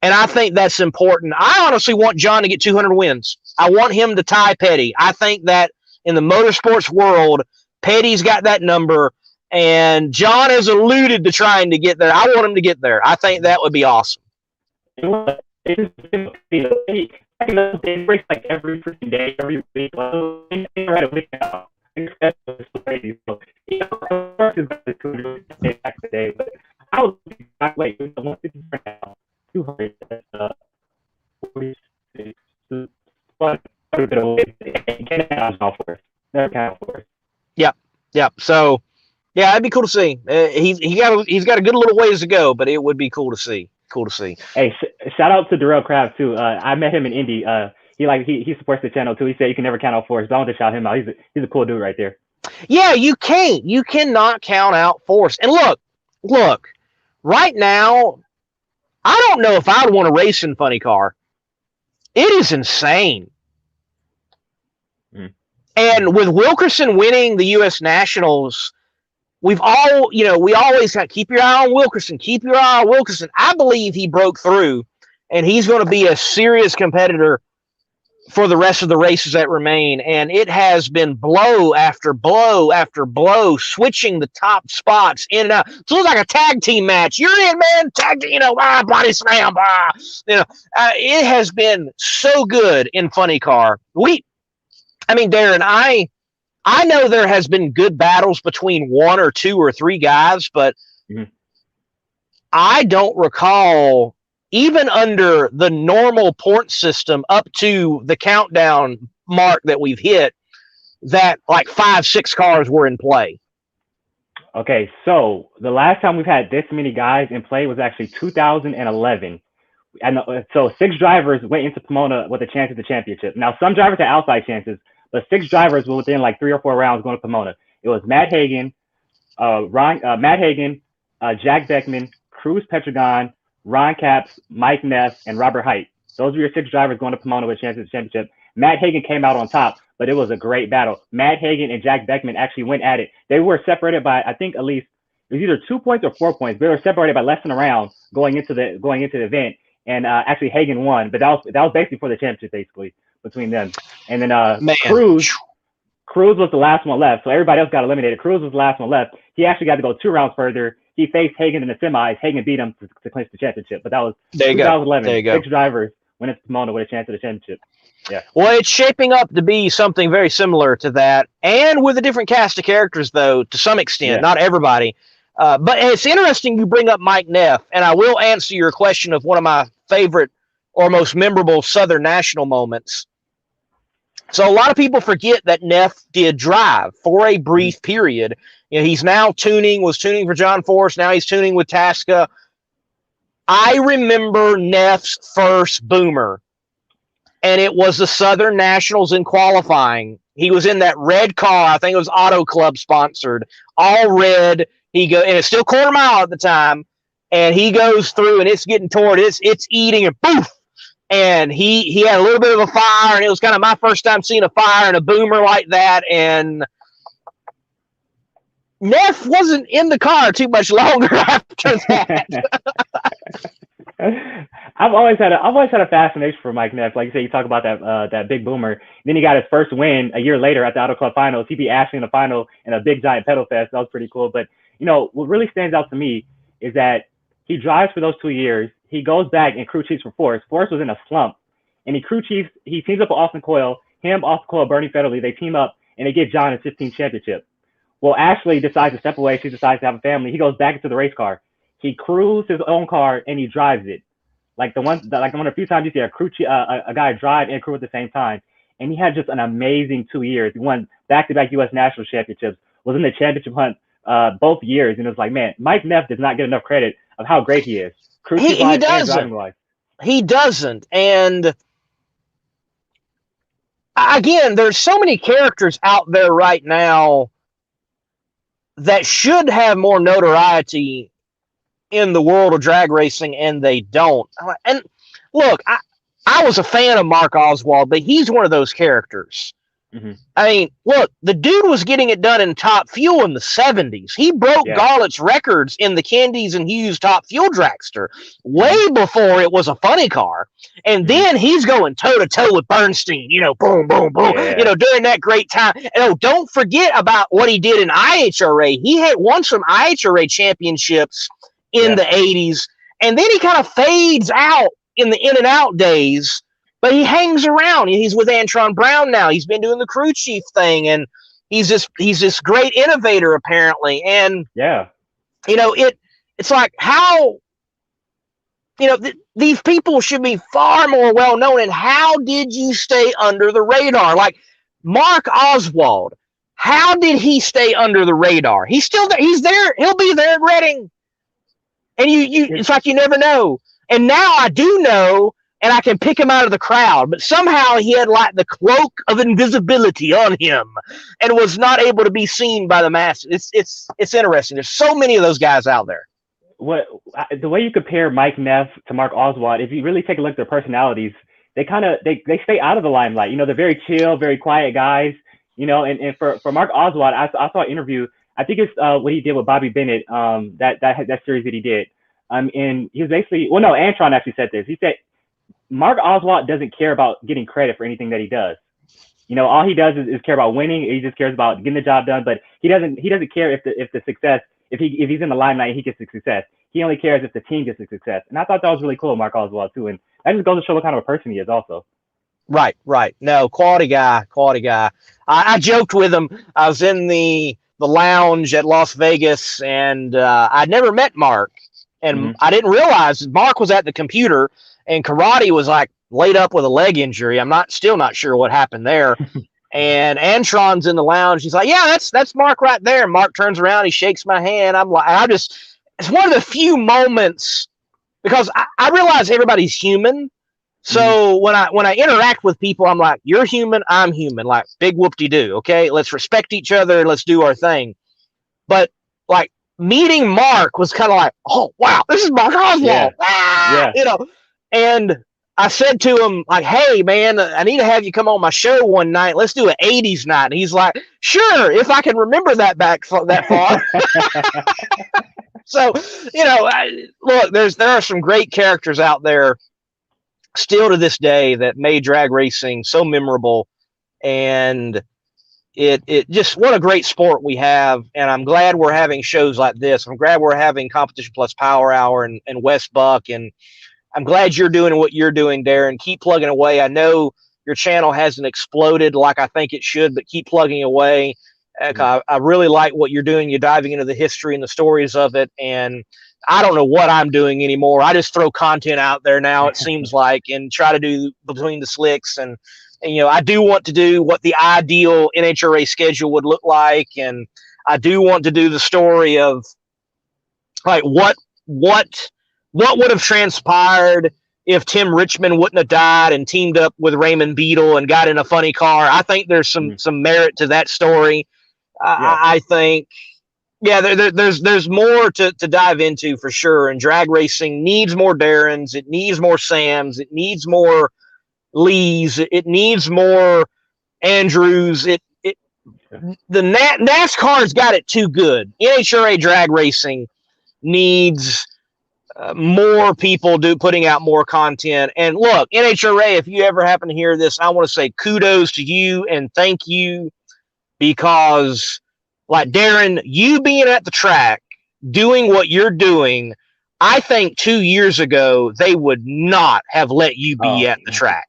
And I think that's important. I honestly want John to get 200 wins. I want him to tie Petty. I think that in the motorsports world, Petty's got that number. And John has alluded to trying to get there. I want him to get there. I think that would be awesome. They race like every freaking day, every week. Right a week now. That's crazy. So, you know, of course, it's going to back today, but I was wait, 150 now, 200, 46, but a bit away. Can't count for it. Never count for it. Yep. So, yeah, that'd be cool to see. He's got a good little ways to go, but it would be cool to see. Hey, shout out to Darrell Craft too. I met him in Indy. He supports the channel too. He said you can never count out Force. So I want to shout him out. He's a cool dude right there. Yeah, you can't. You cannot count out Force. And look. Right now, I don't know if I'd want to race in Funny Car. It is insane. And with Wilkerson winning the U.S. Nationals, we always have keep your eye on Wilkerson. Keep your eye on Wilkerson. I believe he broke through, and he's going to be a serious competitor for the rest of the races that remain. And it has been blow after blow after blow, switching the top spots in and out. So it's like a tag team match. You're in, man. Tag team, body slam. It has been so good in Funny Car. Darren, I know there has been good battles between one or two or three guys, but I don't recall, even under the normal point system up to the countdown mark that we've hit, that like 5-6 cars were in play. Okay, so the last time we've had this many guys in play was actually 2011. And so 6 drivers went into Pomona with a chance at the championship. Now, some drivers had outside chances, but 6 drivers were within like 3 or 4 rounds going to Pomona. It was Matt Hagan, Jack Beckman, Cruz Petragon, Ron Capps, Mike Neff, and Robert Height. Those were your 6 drivers going to Pomona with a chance at the championship. Matt Hagan came out on top, but it was a great battle. Matt Hagan and Jack Beckman actually went at it. They were separated by, I think, at least it was either 2 points or 4 points. They were separated by less than a round going into the event, and actually Hagan won. But that was basically for the championship, basically, between them. And then Cruz was the last one left, so everybody else got eliminated. Cruz was the last one left. He actually got to go 2 rounds further. He faced Hagan in the semis. Hagan beat him to clinch the championship. But that was 2011. 6 drivers went into Pomona with a chance at the championship. Yeah. Well, it's shaping up to be something very similar to that, and with a different cast of characters, though, to some extent. Not everybody. But it's interesting you bring up Mike Neff, and I will answer your question of one of my favorite or most memorable Southern National moments. So a lot of people forget that Neff did drive for a brief period. He's now was tuning for John Force. Now he's tuning with Tasca. I remember Neff's first Boomer, and it was the Southern Nationals in qualifying. He was in that red car. I think it was Auto Club sponsored, all red. And it's still quarter mile at the time. And he goes through, and it's getting toward it's eating, and poof. And he had a little bit of a fire, and it was kind of my first time seeing a fire and a Boomer like that. And Neff wasn't in the car too much longer after that. I've always had a fascination for Mike Neff. Like you say, you talk about that big Boomer. Then he got his first win a year later at the Auto Club Finals. He beat Ashley in the final in a big giant pedal fest. That was pretty cool. But what really stands out to me is that he drives for those 2 years. He goes back and crew chiefs for Force. Force was in a slump, and he teams up with Austin Coyle. Austin Coyle, Bernie Federley, they team up and they get John his 15th championship. Well, Ashley decides to step away. She decides to have a family. He goes back into the race car. He crews his own car and he drives it. Like one of the few times you see a guy drive and crew at the same time. And he had just an amazing 2 years. He won back-to-back U.S. National Championships, was in the championship hunt both years. And it was like, man, Mike Neff does not get enough credit of how great he is. He doesn't. He doesn't. And again, there's so many characters out there right now that should have more notoriety in the world of drag racing, and they don't. And look, I was a fan of Mark Oswald, but he's one of those characters I mean, look, the dude was getting it done in Top Fuel in the 70s. He broke Garlett's records in the Candies and Hughes Top Fuel Dragster way before it was a funny car. And then he's going toe-to-toe with Bernstein, boom, boom, boom, during that great time. And don't forget about what he did in IHRA. He had won some IHRA championships in the 80s, and then he kind of fades out in the in and out days. But he hangs around. He's with Antron Brown now. He's been doing the crew chief thing, and he's this great innovator apparently. And it's like how these people should be far more well known. And how did you stay under the radar? Like Mark Oswald, how did he stay under the radar? He's still there. He's there. He'll be there at Reading, and it's like you never know. And now I do know. And I can pick him out of the crowd, but somehow he had like the cloak of invisibility on him, and was not able to be seen by the masses. It's interesting. There's so many of those guys out there. The way you compare Mike Neff to Mark Oswald, if you really take a look at their personalities, they stay out of the limelight. They're very chill, very quiet guys. And for Mark Oswald, I saw an interview. I think it's what he did with Bobby Bennett. That series that he did. And he was basically Antron actually said this. He said, Mark Oswald doesn't care about getting credit for anything that he does. All he does is care about winning. He just cares about getting the job done. But he doesn't care if the success, if he's in the limelight, he gets the success. He only cares if the team gets the success. And I thought that was really cool, Mark Oswald too. And that just goes to show what kind of a person he is, also. Right. No, quality guy. I joked with him. I was in the lounge at Las Vegas, and I'd never met Mark, and I didn't realize Mark was at the computer. And Karate was like laid up with a leg injury. I'm still not sure what happened there. And Antron's in the lounge. He's like, "Yeah, that's Mark right there." And Mark turns around. He shakes my hand. It's one of the few moments, because I realize everybody's human. So when I interact with people, I'm like, "You're human. I'm human." Like big whoop-de-doo. Okay, let's respect each other. Let's do our thing. But like meeting Mark was kind of like, "Oh wow, this is Mark Oswald." And I said to him, like, "Hey, man, I need to have you come on my show one night. Let's do an 80s night." And he's like, "Sure, if I can remember that back that far." So, look, there are some great characters out there still to this day that made drag racing so memorable. And it just, what a great sport we have. And I'm glad we're having shows like this. I'm glad we're having Competition Plus Power Hour and West Buck, and I'm glad you're doing what you're doing, Darren. Keep plugging away. I know your channel hasn't exploded like I think it should, but keep plugging away. I really like what you're doing. You're diving into the history and the stories of it. And I don't know what I'm doing anymore. I just throw content out there now, it seems like, and try to do between the slicks. And I do want to do what the ideal NHRA schedule would look like. And I do want to do the story of like what would have transpired if Tim Richmond wouldn't have died and teamed up with Raymond Beadle and got in a funny car. I think there's some merit to that story. I think, there's more to dive into for sure. And drag racing needs more Darrens. It needs more Sams. It needs more Lees. It needs more Andrews. NASCAR's got it too good. NHRA drag racing needs more people putting out more content. And look, NHRA, if you ever happen to hear this, I want to say kudos to you and thank you, because like Darren, you being at the track doing what you're doing, I think 2 years ago they would not have let you be at the track.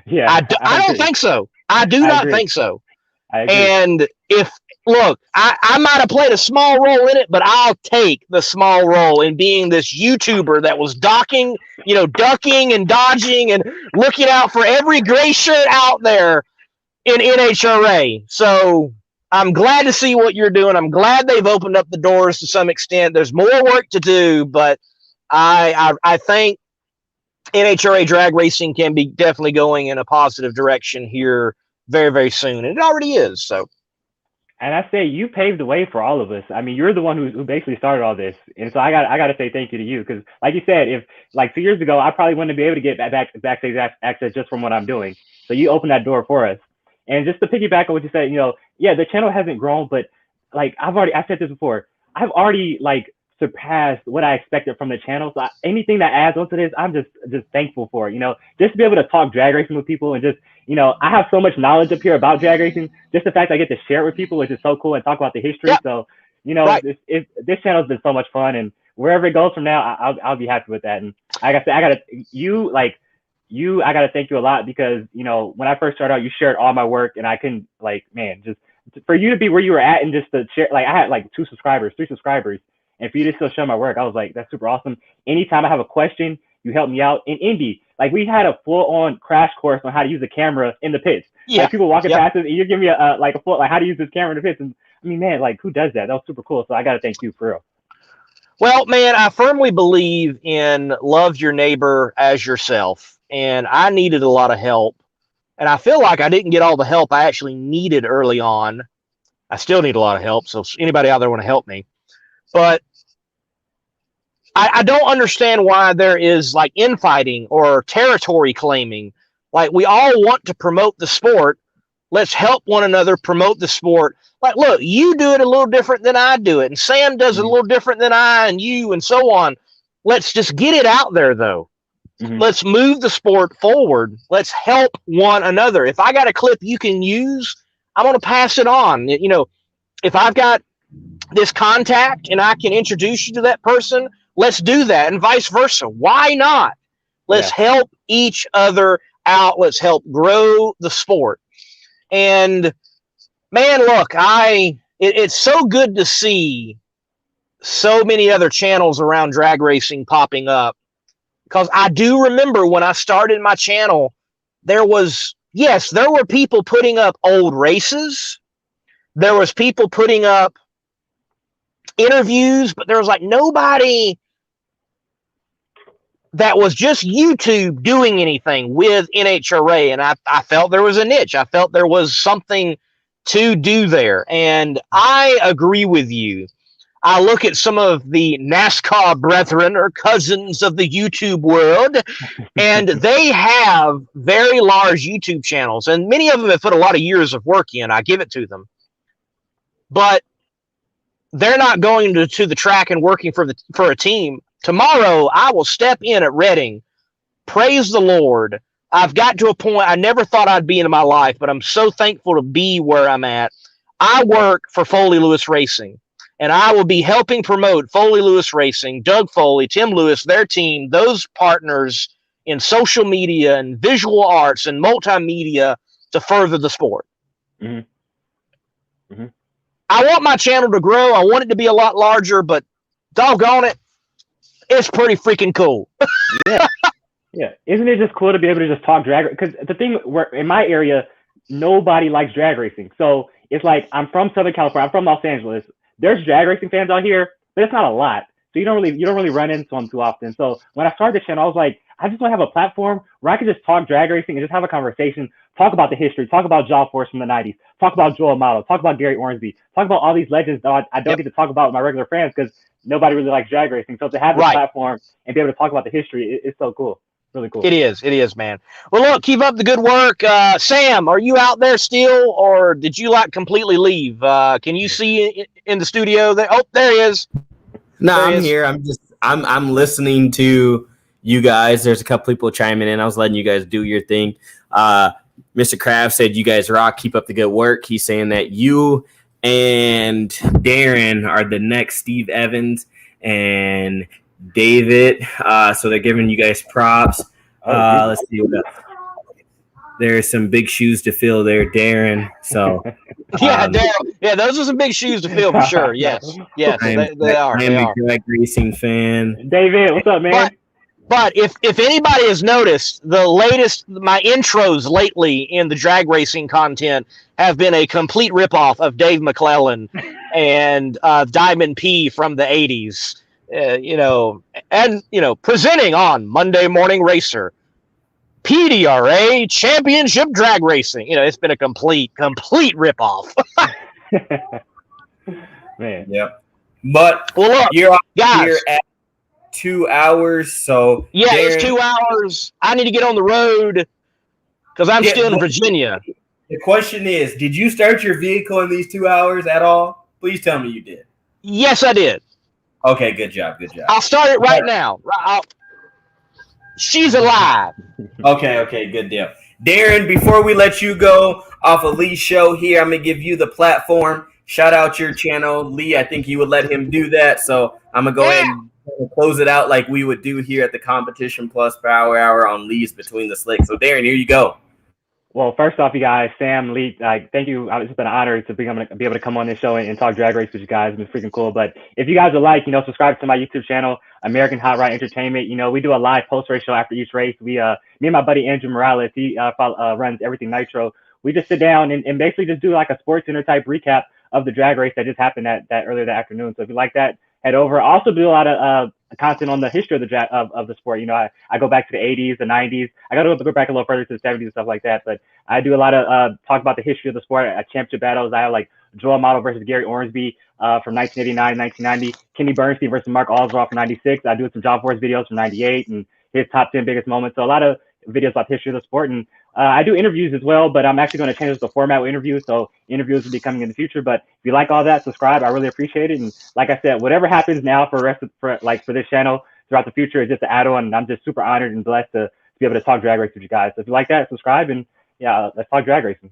Yeah, I don't think so. I do not think so. And look, I might have played a small role in it, but I'll take the small role in being this YouTuber that was ducking and dodging and looking out for every gray shirt out there in NHRA. So I'm glad to see what you're doing. I'm glad they've opened up the doors to some extent. There's more work to do, but I think NHRA drag racing can be definitely going in a positive direction here very, very soon. And it already is. So. And I say you paved the way for all of us. I mean, you're the one who basically started all this, and so I got to say thank you to you, because, like you said, if like 2 years ago, I probably wouldn't be able to get backstage access just from what I'm doing. So you opened that door for us, And just to piggyback on what you said, yeah, the channel hasn't grown, but like I said this before, I've already like surpassed what I expected from the channel. So anything that adds onto this, I'm just thankful for it. Just to be able to talk drag racing with people and just, I have so much knowledge up here about drag racing. Just the fact I get to share it with people, which is so cool, and talk about the history. Yep. So, Right. this channel's been so much fun, and wherever it goes from now, I'll be happy with that. And like I said, I gotta thank you a lot because, when I first started out, you shared all my work, and I couldn't just for you to be where you were at and just to share, I had like 3 subscribers, and for you to still show my work, I was like, that's super awesome. Anytime I have a question, you help me out. In Indy, like we had a full-on crash course on how to use the camera in the pits. Yeah. Like people walking past us, and you give me a full, like how to use this camera in the pits. And I mean, man, like who does that? That was super cool. So I got to thank you for real. Well, man, I firmly believe in love your neighbor as yourself. And I needed a lot of help. And I feel like I didn't get all the help I actually needed early on. I still need a lot of help. So anybody out there want to help me. But I don't understand why there is like infighting or territory claiming. Like we all want to promote the sport. Let's help one another promote the sport. Like, look, you do it a little different than I do it. And Sam does it a little different than I and you and so on. Let's just get it out there, though. Mm-hmm. Let's move the sport forward. Let's help one another. If I got a clip you can use, I'm going to pass it on. If I've got this contact and I can introduce you to that person, let's do that, and vice versa. Why not? Let's help each other out. Let's help grow the sport. And man, look, it's so good to see so many other channels around drag racing popping up, because I do remember when I started my channel, there were people putting up old races. There was people putting up interviews, but there was like nobody that was just YouTube doing anything with NHRA. And I felt there was a niche. I felt there was something to do there. And I agree with you. I look at some of the NASCAR brethren or cousins of the YouTube world, and they have very large YouTube channels. And many of them have put a lot of years of work in. I give it to them. But they're not going to the track and working for a team. Tomorrow, I will step in at Reading. Praise the Lord. I've got to a point I never thought I'd be in my life, but I'm so thankful to be where I'm at. I work for Foley Lewis Racing, and I will be helping promote Foley Lewis Racing, Doug Foley, Tim Lewis, their team, those partners in social media and visual arts and multimedia to further the sport. Mm-hmm. Mm-hmm. I want my channel to grow. I want it to be a lot larger, but doggone it, it's pretty freaking cool. Yeah. Yeah. Isn't it just cool to be able to just talk drag? Because the thing where in my area, nobody likes drag racing. So it's like, I'm from Southern California. I'm from Los Angeles. There's drag racing fans out here, but it's not a lot. So you don't really run into them too often. So when I started the channel, I was like, I just want to have a platform where I could just talk drag racing and just have a conversation, talk about the history, talk about Job Force from the 90s, talk about Joel Amato, talk about Gary Ormsby, talk about all these legends that I don't get to talk about with my regular friends because nobody really likes drag racing. So to have this platform and be able to talk about the history, it's so cool. Really cool. It is, man. Well, look, keep up the good work. Sam, are you out there still, or did you completely leave? Can you see in the studio there? Oh, there he is. No, I'm here. I'm listening to you guys. There's a couple people chiming in. I was letting you guys do your thing. Mr. Kraft said you guys rock. Keep up the good work. He's saying that you and Darren are the next Steve Evans and David. So they're giving you guys props. Let's see what else. There's some big shoes to fill there, Darren. So Darren. Yeah, those are some big shoes to fill for sure. Yes, they are. I am a drag racing fan. David, what's up, man? But if anybody has noticed, my intros lately in the drag racing content have been a complete ripoff of Dave McClellan and Diamond P from the 80s. Presenting on Monday Morning Racer, PDRA Championship Drag Racing. It's been a complete ripoff. Man. Yep. But look, you're guys, here at 2 hours, so it's 2 hours. I need to get on the road because I'm still in Virginia. The question is, did you start your vehicle in these 2 hours at all? Please tell me you did. Yes, I did. Okay, good job. Good job. I'll start it right now. She's alive. Okay, good deal. Darren, before we let you go off of Lee's show here, I'm going to give you the platform. Shout out your channel. Lee, I think you would let him do that. So I'm going to go ahead and close it out like we would do here at the Competition Plus Power Hour on Lee's Between the Slicks. So Darren, here you go. Well, first off, you guys, Sam, Lee, thank you. It's been an honor to be able to come on this show and talk drag race with you guys. It's been freaking cool. But if you guys would like, subscribe to my YouTube channel, American Hot Rod Entertainment. We do a live post-race show after each race. Me and my buddy Andrew Morales, he runs Everything Nitro. We just sit down and basically just do like a sports center type recap of the drag race that just happened that earlier that afternoon. So if you like that, head over. I also do a lot of content on the history of the of the sport. I go back to the 80s, the 90s. I got to go back a little further to the 70s and stuff like that. But I do a lot of talk about the history of the sport, championship battles. I have like Joel Model versus Gary Ormsby from 1989, 1990. Kenny Bernstein versus Mark Oswald from 96. I do some John Force videos from 98 and his top 10 biggest moments. So a lot of videos about the history of the sport. And I do interviews as well, but I'm actually going to change the format with interviews. So interviews will be coming in the future. But if you like all that, subscribe. I really appreciate it. And like I said, whatever happens now for this channel throughout the future is just an add-on. And I'm just super honored and blessed to be able to talk drag race with you guys. So if you like that, subscribe, and yeah, let's talk drag racing.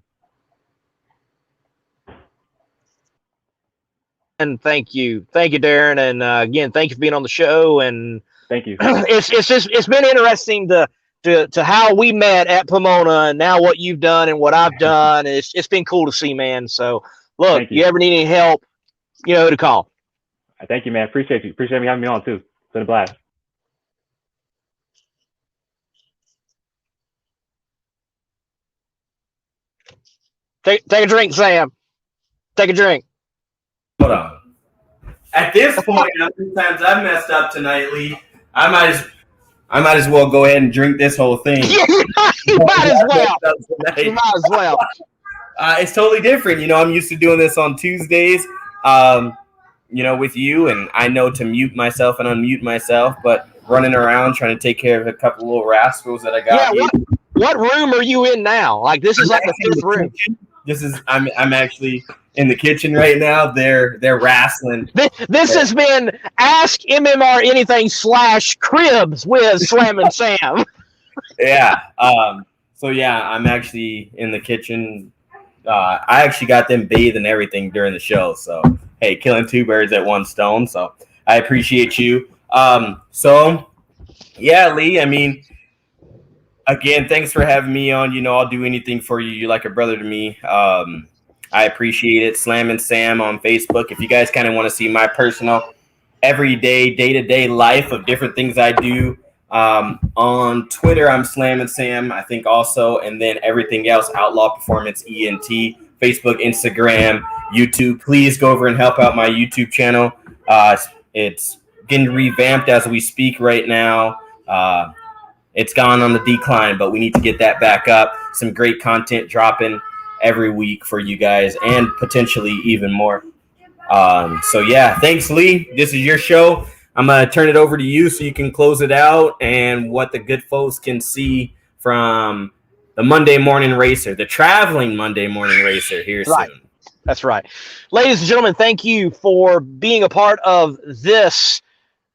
And thank you, Darren, and again, thank you for being on the show. And thank you. It's been interesting to how we met at Pomona, and now what you've done and what I've done. It's been cool to see, man. So look, you ever need any help, you know who to call. Thank you, man. Appreciate you. Appreciate me having me on too. It's been a blast. Take a drink, Sam. Take a drink. Hold on. At this point, how many times I've messed up tonight, Lee, I might as well go ahead and drink this whole thing. Yeah, you might as well. You might as well. It's totally different. I'm used to doing this on Tuesdays, with you, and I know to mute myself and unmute myself, but running around trying to take care of a couple of little rascals that I got. Yeah, what room are you in now? Like, this is like the fifth room. I'm actually in the kitchen right now. They're wrestling. This has been Ask MMR Anything / Cribs with Slam and Sam. Yeah. So yeah, I'm actually in the kitchen. I actually got them bathed and everything during the show. So hey, killing two birds at one stone. So I appreciate you. So yeah, Lee. I mean, again, thanks for having me on. I'll do anything for you. You're like a brother to me. I appreciate it. Slam and Sam on Facebook. If you guys kind of want to see my personal everyday, day-to-day life of different things I do, on Twitter, I'm Slam and Sam, I think also. And then everything else, Outlaw Performance, ENT, Facebook, Instagram, YouTube. Please go over and help out my YouTube channel. It's getting revamped as we speak right now. It's gone on the decline, but we need to get that back up. Some great content dropping every week for you guys, and potentially even more. So yeah, thanks, Lee. This is your show. I'm going to turn it over to you so you can close it out and what the good folks can see from the Monday Morning Racer, the traveling Monday Morning Racer here soon. That's right. Ladies and gentlemen, thank you for being a part of this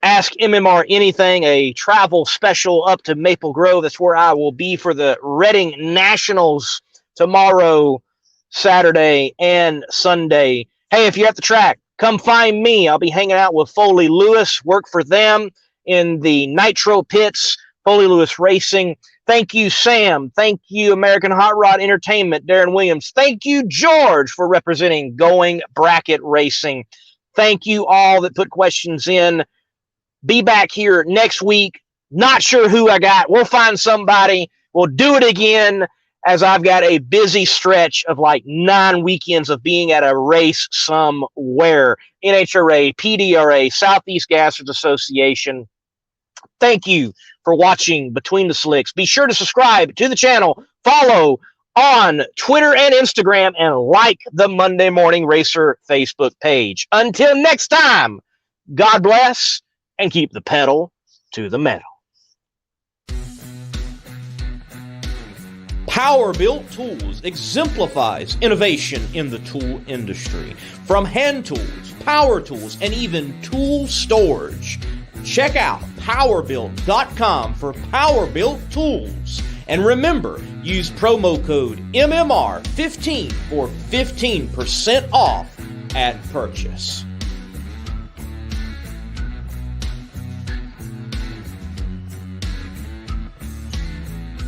Ask MMR Anything, a travel special up to Maple Grove. That's where I will be for the Reading Nationals tomorrow, Saturday, and Sunday. Hey, if you're at the track, come find me. I'll be hanging out with Foley Lewis, work for them in the Nitro pits, Foley Lewis Racing. Thank you, Sam. Thank you, American Hot Rod Entertainment, Darren Williams. Thank you, George, for representing Going Bracket Racing. Thank you all that put questions in. Be back here next week. Not sure who I got. We'll find somebody. We'll do it again, as I've got a busy stretch of like 9 weekends of being at a race somewhere. NHRA, PDRA, Southeast Gassers Association. Thank you for watching Between the Slicks. Be sure to subscribe to the channel, follow on Twitter and Instagram, and like the Monday Morning Racer Facebook page. Until next time, God bless, and keep the pedal to the metal. Power-Built Tools exemplifies innovation in the tool industry. From hand tools, power tools, and even tool storage. Check out powerbuilt.com for Power-Built Tools. And remember, use promo code MMR15 for 15% off at purchase.